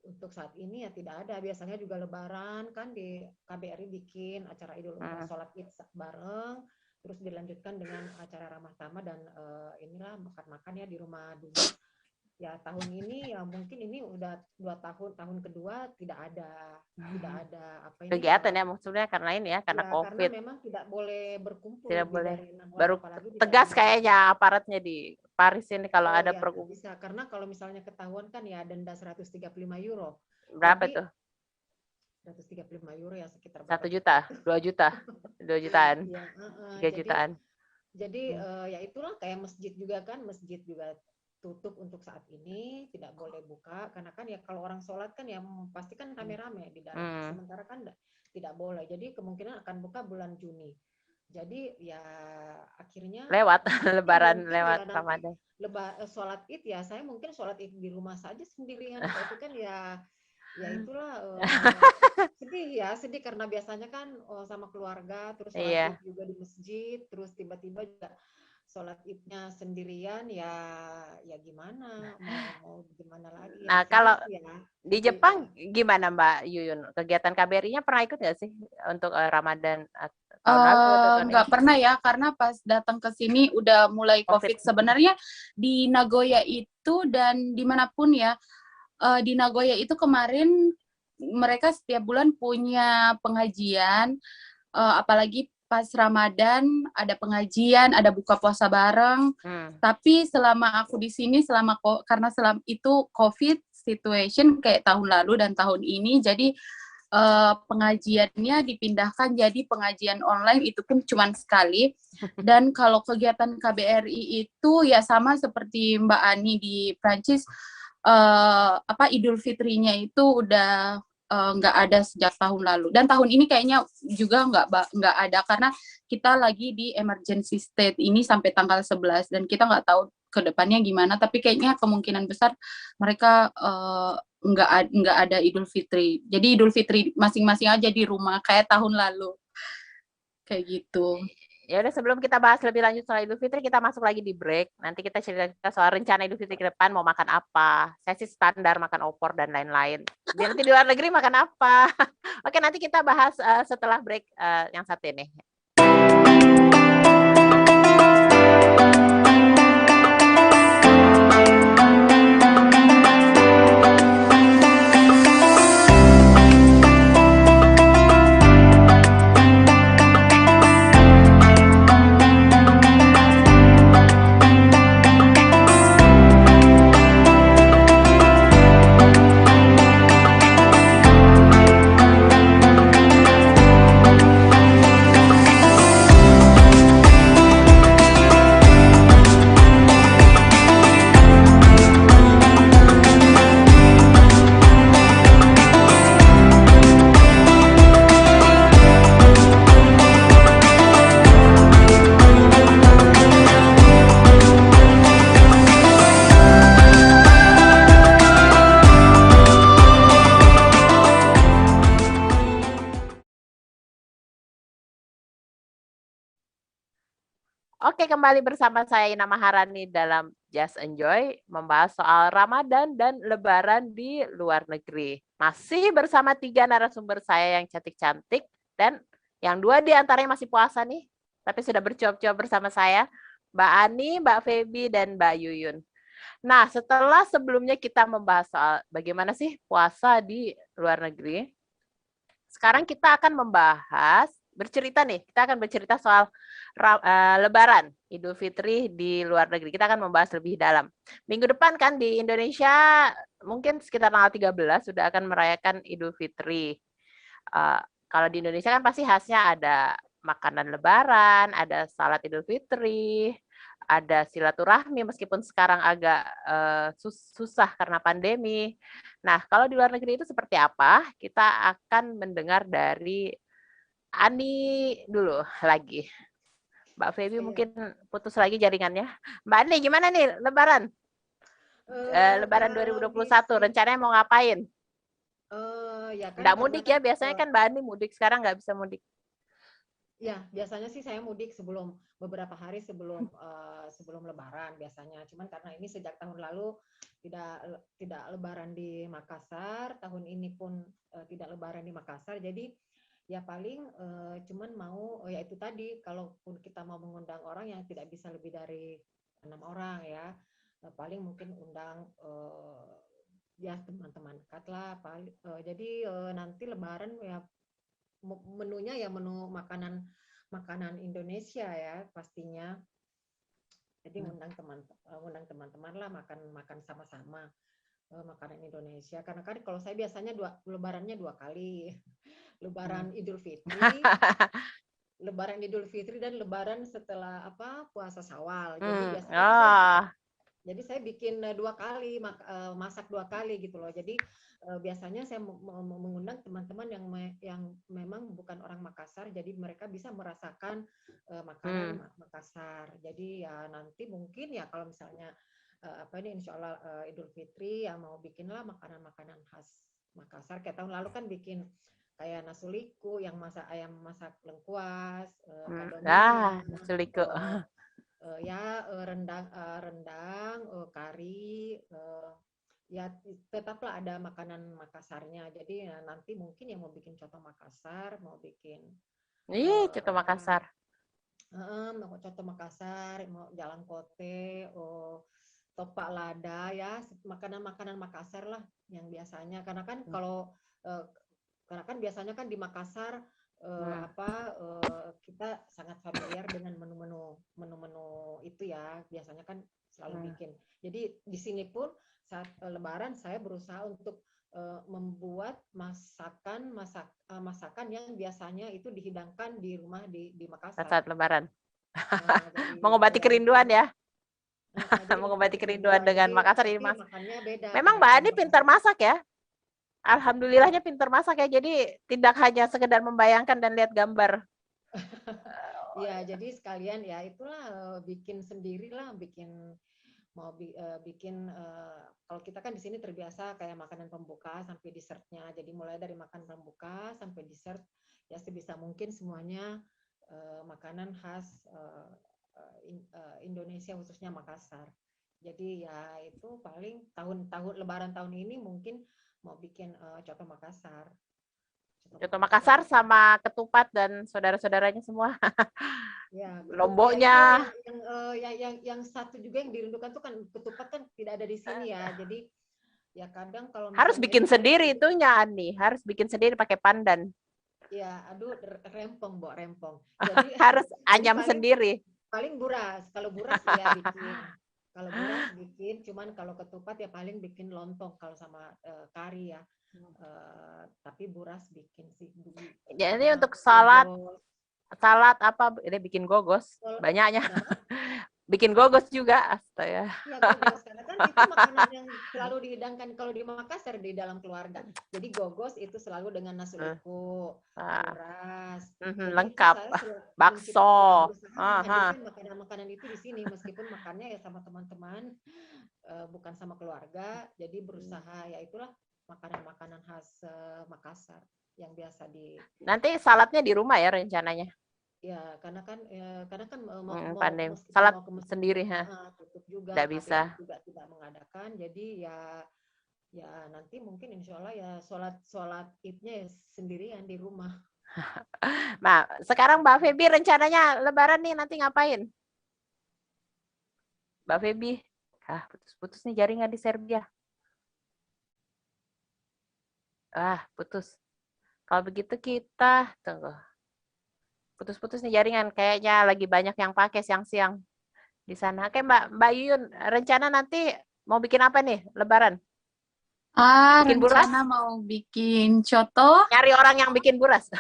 untuk saat ini ya tidak ada. Biasanya juga Lebaran kan di KBRI bikin acara sholat Id bareng, terus dilanjutkan dengan acara ramah tamah dan inilah makan-makan ya di rumah dulu. Ya tahun ini ya mungkin ini udah 2 tahun, tahun kedua tidak ada apa ini kegiatan ya maksudnya karena ini ya karena ya, COVID. karena memang tidak boleh berkumpul Tidak lebih boleh. dari 6 orang, Baru apalagi di tegas dalam kayaknya aparatnya di Paris ini kalau ada ya, bisa karena kalau misalnya ketahuan kan ya denda 135 euro. berapa Jadi, tuh? 135 euro ya sekitar 1 juta, 2 juta, 2 jutaan, ya, 3 jutaan. Jadi ya itulah kayak masjid juga kan, masjid juga tutup untuk saat ini, tidak boleh buka karena kan ya kalau orang sholat kan ya pasti kan rame-rame di dalam, sementara kan tidak boleh. Jadi kemungkinan akan buka bulan Juni. Jadi ya akhirnya lewat Lebaran, mungkin lewat ya Ramadan. Sholat Id ya saya mungkin sholat Id di rumah saja sendirian. Itu kan ya itulah sedih karena biasanya kan sama keluarga terus sholat Id juga di masjid, terus tiba-tiba juga sholat Idnya sendirian ya gimana mau gimana lagi. Nah kalau di Jepang gimana Mbak Yuyun, kegiatan KBRI-nya pernah ikut nggak sih untuk Ramadan tahun lalu atau tahun Nggak ini? pernah ya, karena pas datang ke sini udah mulai COVID. Sebenarnya di Nagoya itu dan dimanapun ya, di Nagoya itu kemarin mereka setiap bulan punya pengajian, apalagi pas Ramadan ada pengajian, ada buka puasa bareng. Tapi selama aku di sini, karena itu COVID situation kayak tahun lalu dan tahun ini, jadi pengajiannya dipindahkan jadi pengajian online, itu pun cuma sekali. Dan kalau kegiatan KBRI itu ya sama seperti Mbak Ani di Prancis, Idul Fitrinya itu udah nggak ada sejak tahun lalu, dan tahun ini kayaknya juga nggak ada karena kita lagi di emergency state ini sampai tanggal 11 dan kita nggak tahu ke depannya gimana, tapi kayaknya kemungkinan besar mereka nggak ada Idul Fitri. Jadi Idul Fitri masing-masing aja di rumah kayak tahun lalu. Kayak gitu. Ya udah, sebelum kita bahas lebih lanjut soal Idul Fitri, kita masuk lagi di break. Nanti kita cerita soal rencana Idul Fitri ke depan, mau makan apa. Saya sih standar makan opor dan lain-lain. Nanti di luar negeri makan apa. Oke, nanti kita bahas setelah break yang satu ini. Oke, kembali bersama saya Ina Maharani dalam Just Enjoy, membahas soal Ramadan dan Lebaran di luar negeri. Masih bersama 3 narasumber saya yang cantik-cantik, dan yang 2 diantaranya masih puasa nih, tapi sudah bercuap-cuap bersama saya, Mbak Ani, Mbak Feby, dan Mbak Yuyun. Nah, setelah sebelumnya kita membahas soal bagaimana sih puasa di luar negeri, sekarang kita akan kita akan bercerita soal Lebaran, Idul Fitri di luar negeri. Kita akan membahas lebih dalam. Minggu depan kan di Indonesia, mungkin sekitar tanggal 13 sudah akan merayakan Idul Fitri. Kalau di Indonesia kan pasti khasnya ada makanan Lebaran, ada salat Idul Fitri, ada silaturahmi meskipun sekarang agak susah karena pandemi. Nah, kalau di luar negeri itu seperti apa? Kita akan mendengar dari Ani dulu lagi. Mbak Feby mungkin putus lagi jaringannya. Mbak Ani, gimana nih Lebaran? Lebaran 2021, rencananya mau ngapain? Ya kan nggak mudik ya, biasanya kan Mbak Ani mudik, sekarang nggak bisa mudik. Ya, biasanya sih saya mudik beberapa hari sebelum Lebaran biasanya. Cuman karena ini sejak tahun lalu tidak Lebaran di Makassar, tahun ini pun tidak Lebaran di Makassar. Jadi ya paling cuman mau ya itu tadi, kalaupun kita mau mengundang orang yang tidak bisa lebih dari 6 orang ya, paling mungkin undang ya teman-teman dekat lah. Jadi nanti Lebaran ya menunya ya menu makanan Indonesia ya pastinya. Jadi undang teman-teman lah makan sama-sama makanan Indonesia. Karena kan kalau saya biasanya lebarannya 2 kali. Lebaran Idul Fitri dan lebaran setelah puasa Syawal. Jadi biasanya jadi saya bikin 2 kali, masak 2 kali gitu loh. Jadi biasanya saya mengundang teman-teman yang memang bukan orang Makassar, jadi mereka bisa merasakan makanan Makassar. Jadi ya nanti mungkin ya kalau misalnya insya Allah Idul Fitri ya mau bikinlah makanan-makanan khas Makassar. Kayak tahun lalu kan bikin kayak nasuliku yang ayam masak lengkuas, nasuliku. Rendang, kari, ya tetaplah ada makanan Makassarnya. Jadi ya, nanti mungkin yang mau bikin coto Makassar, mau bikin coto Makassar. Mau coto Makassar, mau jalan kote, topak lada ya, makanan-makanan Makassar lah yang biasanya. Karena kan biasanya kan di Makassar kita sangat familiar dengan menu-menu itu ya, biasanya kan selalu bikin. Jadi di sini pun saat Lebaran saya berusaha untuk membuat masakan yang biasanya itu dihidangkan di rumah di Makassar saat Lebaran. Mengobati kerinduan ya. Mengobati kerinduan dengan Makassar ini, Mas. Memang Mbak Ani pintar masak ya. Alhamdulillahnya pintar masak ya, jadi tidak hanya sekedar membayangkan dan lihat gambar. Ya, jadi sekalian ya itulah bikin sendirilah, bikin kalau kita kan di sini terbiasa kayak makanan pembuka sampai dessertnya. Jadi mulai dari makan pembuka sampai dessert ya sebisa mungkin semuanya makanan khas Indonesia khususnya Makassar. Jadi ya itu paling tahun Lebaran tahun ini mungkin mau bikin coto Makassar. Coto Makassar sama ketupat dan saudara-saudaranya semua. Ya, lomboknya. Yang satu juga yang dirindukan tuh kan ketupat kan tidak ada di sini ya. Jadi ya kadang kalau harus bikin sendiri itunya Ani, harus bikin sendiri pakai pandan. Ya, aduh rempong, rempong. Jadi harus anyam sendiri. Paling buras, kalau buras ya bikin. Kalau buras bikin, cuman kalau ketupat ya paling bikin lontong kalau sama kari ya. Tapi buras bikin sih. Jadi untuk salad apa? Ini bikin gogos banyaknya. Bikin gogos juga, astaga. Ya, gogos. Karena kan itu makanan yang selalu dihidangkan kalau di Makassar di dalam keluarga. Jadi gogos itu selalu dengan nasi liku, beras, lengkap, bakso. Makanan-makanan itu di sini meskipun makannya ya sama teman-teman, bukan sama keluarga. Jadi berusaha ya itulah makanan-makanan khas Makassar yang biasa di. Nanti saladnya di rumah ya rencananya. Ya, karena kan mau salad sendiri tutup juga, nggak bisa juga tidak mengadakan, jadi ya nanti mungkin insya Allah ya sholat idnya ya sendirian di rumah. Nah, sekarang Mbak Feby rencananya Lebaran nih nanti ngapain? Mbak Feby, putus nih jaringan di Serbia. Putus. Kalau begitu kita tunggu. Putus-putus nih jaringan, kayaknya lagi banyak yang pakai siang-siang di sana. Oke Mbak Yuyun, rencana nanti mau bikin apa nih Lebaran? Bikin buras? Rencana mau bikin coto. Nyari orang yang bikin buras.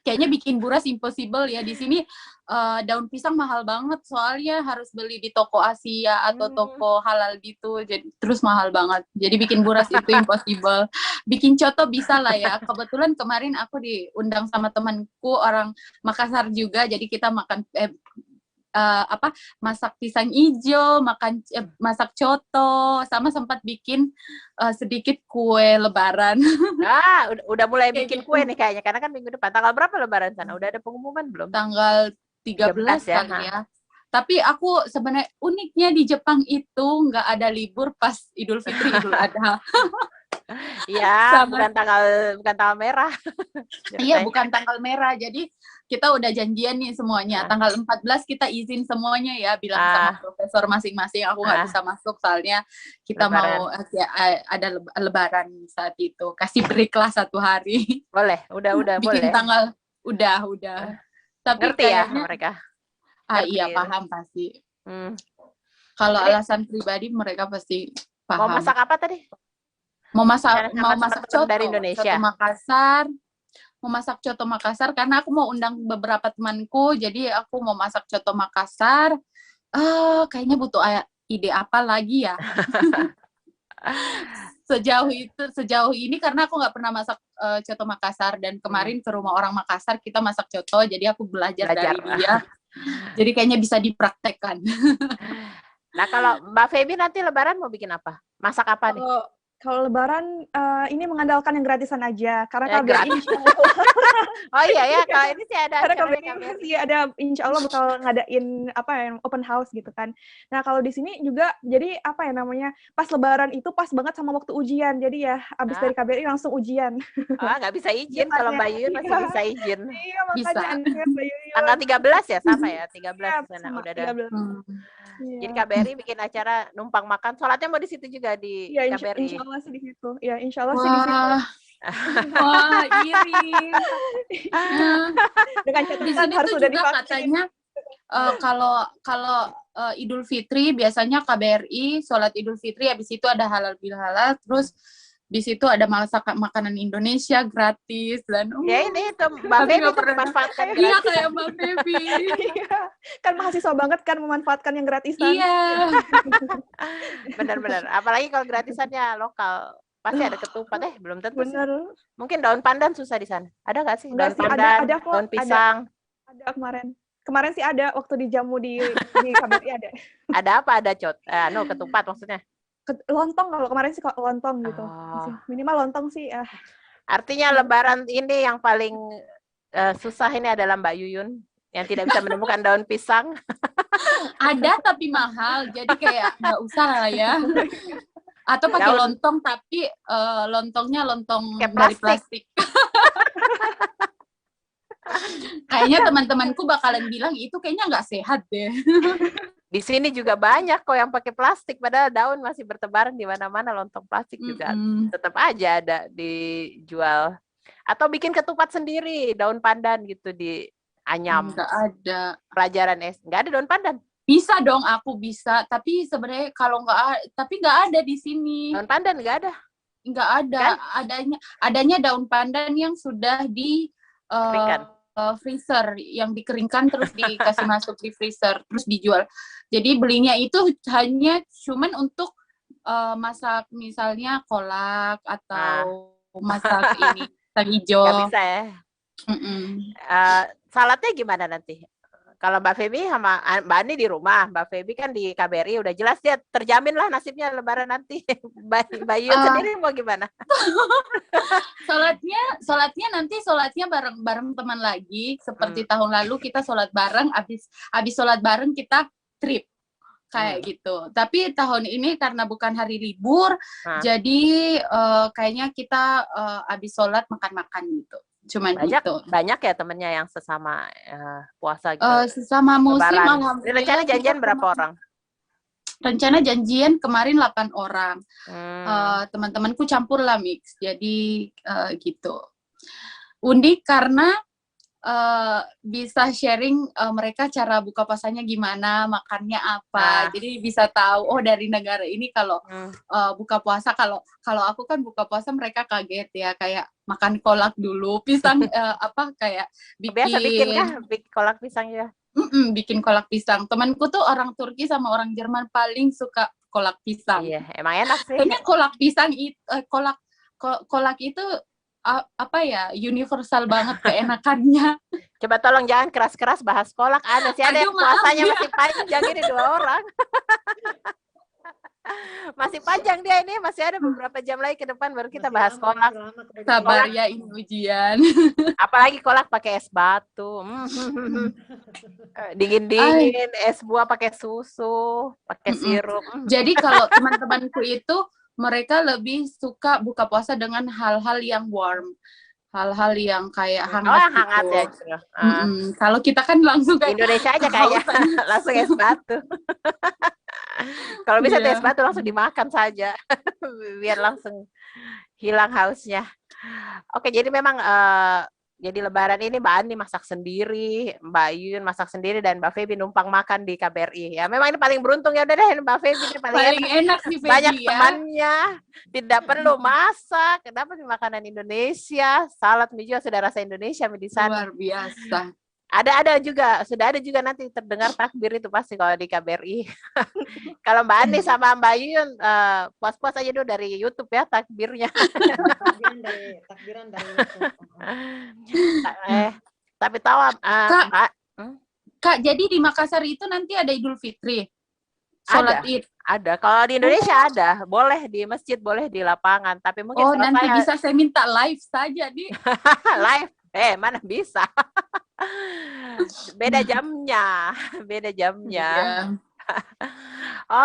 Kayaknya bikin buras impossible ya. Di sini daun pisang mahal banget, soalnya harus beli di toko Asia atau toko halal gitu, jadi terus mahal banget. Jadi bikin buras itu impossible. Bikin coto bisa lah ya. Kebetulan kemarin aku diundang sama temanku orang Makassar juga, jadi kita makan masak pisang hijau, masak coto, sama sempat bikin sedikit kue lebaran. Udah mulai Kayak bikin gitu. kue nih kayaknya, karena kan minggu depan. Tanggal berapa lebaran sana? Udah ada pengumuman belum? Tanggal 13 ya, kali ya. Tapi aku sebenarnya uniknya di Jepang itu nggak ada libur pas Idul Fitri, Idul Adha. Iya, Sama. bukan tanggal merah. Iya, bukan tanggal merah. Jadi kita udah janjian nih semuanya. Tanggal 14 kita izin semuanya ya, bilang sama profesor masing-masing. Aku nggak bisa masuk soalnya kita Lebaran. mau ada lebaran saat itu. Kasih break lah 1 hari. Boleh, udah Bikin boleh. tanggal udah. Tapi Ngerti ya kayaknya mereka? iya Ngerti. paham pasti. Kalau Jadi- alasan pribadi mereka pasti Mau paham. masak apa tadi? Mau masak teman-teman coto dari Indonesia. Coto Makassar. Mau masak coto Makassar karena aku mau undang beberapa temanku, jadi aku mau masak coto Makassar. Kayaknya butuh ide apa lagi ya? Sejauh ini karena aku nggak pernah masak coto Makassar, dan kemarin ke rumah orang Makassar kita masak coto, jadi aku belajar. Dari dia. Jadi kayaknya bisa dipraktekkan. Nah, kalau Mbak Feby nanti lebaran mau bikin apa? Masak apa nih? Kalau lebaran ini mengandalkan yang gratisan aja, karena Ya, KBRI insya Allah, Oh iya ya, kalau ini sih ada karena acaranya KBRI KBRI. masih ada, insya Allah bakal ngadain yang open house gitu kan. Nah kalau di sini juga jadi pas lebaran itu pas banget sama waktu ujian, jadi ya abis dari KBRI langsung ujian. Nggak bisa izin, kalau Mbak Yuyun masih bisa izin. Iya makanya Bisa. anaknya Mbak Yuyun. Tanggal 13 ya, sama ya, 13 Iya, sana sama, udah ada. 13. Iya. Jadi KBRI bikin acara numpang makan, sholatnya mau di situ juga di Iya, KBRI. insya Allah sih di situ. Ya, insya Allah sih di situ. Wah, iri. Dengan Di catatan sini harus tuh sudah juga divaksin. katanya kalau Idul Fitri biasanya KBRI sholat Idul Fitri, habis itu ada halal bihalal, terus di situ ada makanan Indonesia gratis, dan Ya ini tuh Mbak Tapi Feby nggak tuh pernah- memanfaatkan iya gratis. kayak Mbak Baby. Iya. Kan mahasiswa banget kan memanfaatkan yang gratisan. Iya. Benar-benar. Apalagi kalau gratisannya lokal. Pasti ada ketupat, belum tentu sih. Bener. Mungkin daun pandan susah di sana. Ada nggak sih Enggak daun sih, pandan, ada kok, daun pisang? Ada kemarin. Kemarin sih ada waktu di jamu di KBRI ada. Ada apa? Ada ketupat maksudnya. Lontong kalau kemarin sih kok lontong gitu. Oh. Minimal lontong sih. Artinya lebaran ini yang paling susah ini adalah Mbak Yuyun yang tidak bisa menemukan daun pisang. Ada tapi mahal, jadi kayak nggak usah lah ya. Atau pakai lontong, tapi lontongnya lontong Kayak dari plastik. plastik. Kayaknya teman-temanku bakalan bilang itu kayaknya nggak sehat deh. Di sini juga banyak kok yang pakai plastik, padahal daun masih bertebaran di mana-mana, lontong plastik juga tetap aja ada dijual. Atau bikin ketupat sendiri, daun pandan gitu di anyam. Nggak ada. Pelajaran nggak ada daun pandan. Bisa dong, aku bisa. Tapi sebenarnya kalau nggak ada di sini. Daun pandan nggak ada. Nggak ada. Kan? Adanya daun pandan yang sudah di freezer, yang dikeringkan terus dikasih masuk di freezer terus dijual. Jadi belinya itu hanya cuman untuk masak misalnya kolak atau masak ini pisang hijau. Nggak bisa ya. Saladnya gimana nanti? Kalau Mbak Feby sama Mbak Ani di rumah, Mbak Feby kan di KBRI, udah jelas dia terjamin lah nasibnya lebaran nanti. Mbak Yuyun sendiri mau gimana? Sholatnya nanti bareng teman lagi, seperti tahun lalu kita sholat bareng, habis sholat bareng kita trip kayak gitu. Tapi tahun ini karena bukan hari libur, jadi kayaknya kita habis sholat makan-makan gitu. Cuman banyak ya temennya yang sesama puasa gitu. Sesama muslim, alhamdulillah. Rencana janjian berapa orang? Rencana janjian kemarin 8 orang. Teman-temanku campur lah, mix. Jadi gitu. Unik karena bisa sharing mereka cara buka puasanya gimana, makannya apa. Jadi bisa tahu dari negara ini kalau buka puasa, kalau aku kan buka puasa mereka kaget ya, kayak makan kolak dulu, pisang kayak biasa bikin kah kolak pisang ya? Bikin kolak pisang. Temanku tuh orang Turki sama orang Jerman paling suka kolak pisang. Iya, emang enak sih. Kayaknya kolak pisang itu kolak itu apa ya, universal banget keenakannya. Coba tolong jangan keras-keras bahas kolak. Ada sih, ada Aduh, yang maaf puasanya ya. masih panjang ini 2 orang. Masih panjang dia ini, masih ada beberapa jam lagi ke depan baru kita bahas kolak. Sabar ya, ini ujian. Apalagi kolak pakai es batu. Dingin-dingin, es buah pakai susu, pakai sirup. Jadi kalau teman-temanku itu mereka lebih suka buka puasa dengan hal-hal yang warm, hal-hal yang kayak Oh, hangat yang hangat gitu. ya. Gitu. Kalau kita kan langsung kayak Indonesia aja kayaknya langsung es batu. Kalau bisa Iya. es batu langsung dimakan saja biar langsung hilang hausnya. Oke, jadi memang jadi Lebaran ini Mbak Ani masak sendiri, Mbak Yuyun masak sendiri, dan Mbak Feby numpang makan di KBRI. Ya, memang ini paling beruntung ya, udah deh Mbak Feby ini paling enak nih Feby, banyak ya. temannya, tidak perlu masak, dapat makanan Indonesia, salad mie juga sudah rasa Indonesia di sana. Luar biasa. Ada juga, sudah ada juga nanti terdengar takbir itu pasti kalau di KBRI. Kalau Mbak Ani sama Mbak Yuyun puas-puas aja dulu dari YouTube ya takbirnya. Takbiran dari YouTube. Tapi tahu Mbak, Kak, jadi di Makassar itu nanti ada Idul Fitri, sholat Id. ada. Kalau di Indonesia ada, boleh di masjid, boleh di lapangan. Tapi mungkin kalau nanti saya bisa saya minta live saja di live. Mana bisa? Beda jamnya. Iya.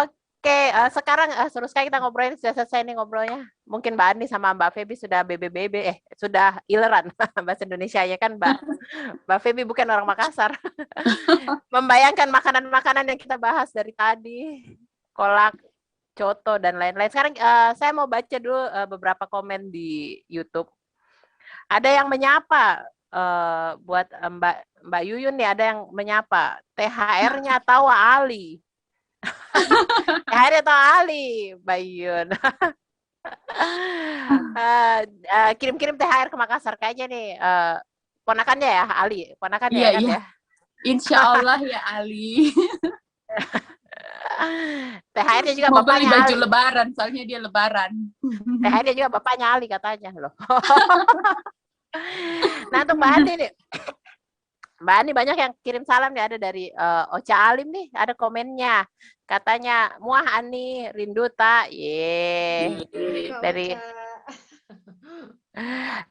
Oke, sekarang seru sekali kita ngobrolin, sudah selesai nih ngobrolnya. Mungkin Mbak Ani sama Mbak Feby sudah BBBB, sudah ileran bahasa Indonesia-nya kan Mbak Feby bukan orang Makassar. Membayangkan makanan-makanan yang kita bahas dari tadi, kolak, coto, dan lain-lain. Sekarang saya mau baca dulu beberapa komen di YouTube. Ada yang menyapa buat Mbak Yuyun nih, ada yang menyapa. THR-nya tahu Ali. THR-nya tahu Ali, Mbak Yuyun. Kirim-kirim THR ke Makassar kayaknya nih. Ponakannya ya, Ali. Ponakannya Iya, kan iya. ya. Insya Allah ya Ali. THR-nya juga Mau beli bapaknya baju Ali. Lebaran, soalnya dia Lebaran. THR-nya juga bapaknya Ali katanya loh. Nah, untuk Mbak Ani nih. Mbak Ani banyak yang kirim salam nih, ada dari Ocha Alim nih, ada komennya. Katanya, muah Ani, rindu tak?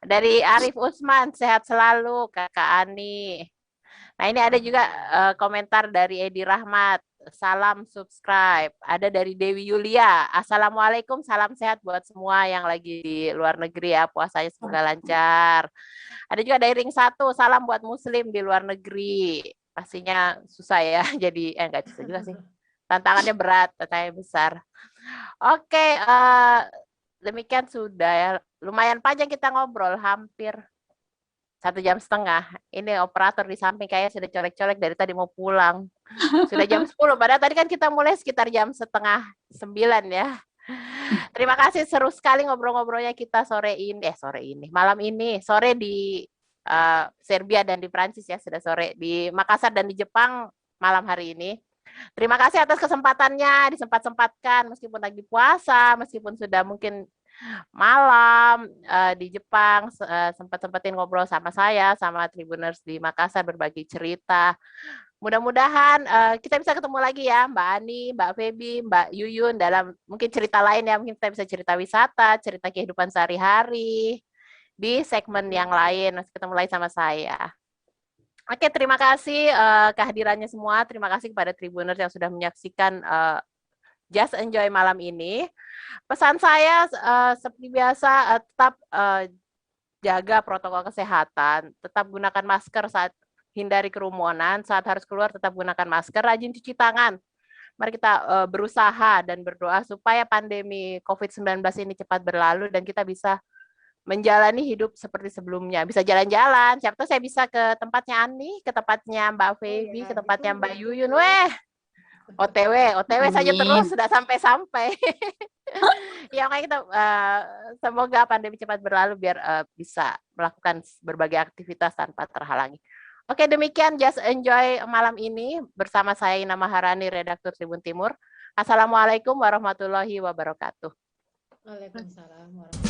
Dari Arif Usman, sehat selalu Kakak Ani. Nah, ini ada juga komentar dari Edi Rahmat. Salam subscribe. Ada dari Dewi Yulia. Assalamualaikum, salam sehat buat semua yang lagi di luar negeri ya. Puasanya semoga lancar. Ada juga dari Ring 1. Salam buat muslim di luar negeri. Pastinya susah ya. Jadi enggak susah juga sih. Tantangannya berat, tantangannya besar. Oke, demikian sudah ya. Lumayan panjang kita ngobrol, hampir 1,5 jam. Ini operator di samping kayak sudah colek-colek dari tadi mau pulang. Sudah jam 10, padahal tadi kan kita mulai sekitar jam 8:30 ya. Terima kasih, seru sekali ngobrol-ngobrolnya kita malam ini. Sore di Serbia dan di Prancis ya, sudah sore. Di Makassar dan di Jepang malam hari ini. Terima kasih atas kesempatannya, disempat-sempatkan meskipun lagi puasa, meskipun sudah mungkin malam di Jepang, sempat-sempatin ngobrol sama saya, sama Tribuners di Makassar, berbagi cerita. Mudah-mudahan kita bisa ketemu lagi ya, Mbak Ani, Mbak Feby, Mbak Yuyun, dalam mungkin cerita lain ya, mungkin kita bisa cerita wisata, cerita kehidupan sehari-hari, di segmen yang lain, ketemu lagi sama saya. Oke, terima kasih kehadirannya semua, terima kasih kepada Tribuners yang sudah menyaksikan Just Enjoy malam ini. Pesan saya seperti biasa, tetap jaga protokol kesehatan, tetap gunakan masker saat hindari kerumunan, saat harus keluar tetap gunakan masker, rajin cuci tangan. Mari kita berusaha dan berdoa supaya pandemi COVID-19 ini cepat berlalu dan kita bisa menjalani hidup seperti sebelumnya. Bisa jalan-jalan, siapa tahu saya bisa ke tempatnya Ani, ke tempatnya Mbak Feby, ke tempatnya Mbak Yuyun. OTW saja terus sudah sampai. Ya, makanya kita semoga pandemi cepat berlalu biar bisa melakukan berbagai aktivitas tanpa terhalangi. Oke, demikian Just Enjoy malam ini bersama saya Ina Maharani, redaktur Tribun Timur. Assalamualaikum warahmatullahi wabarakatuh. Waalaikumsalam warahmatullahi wabarakatuh.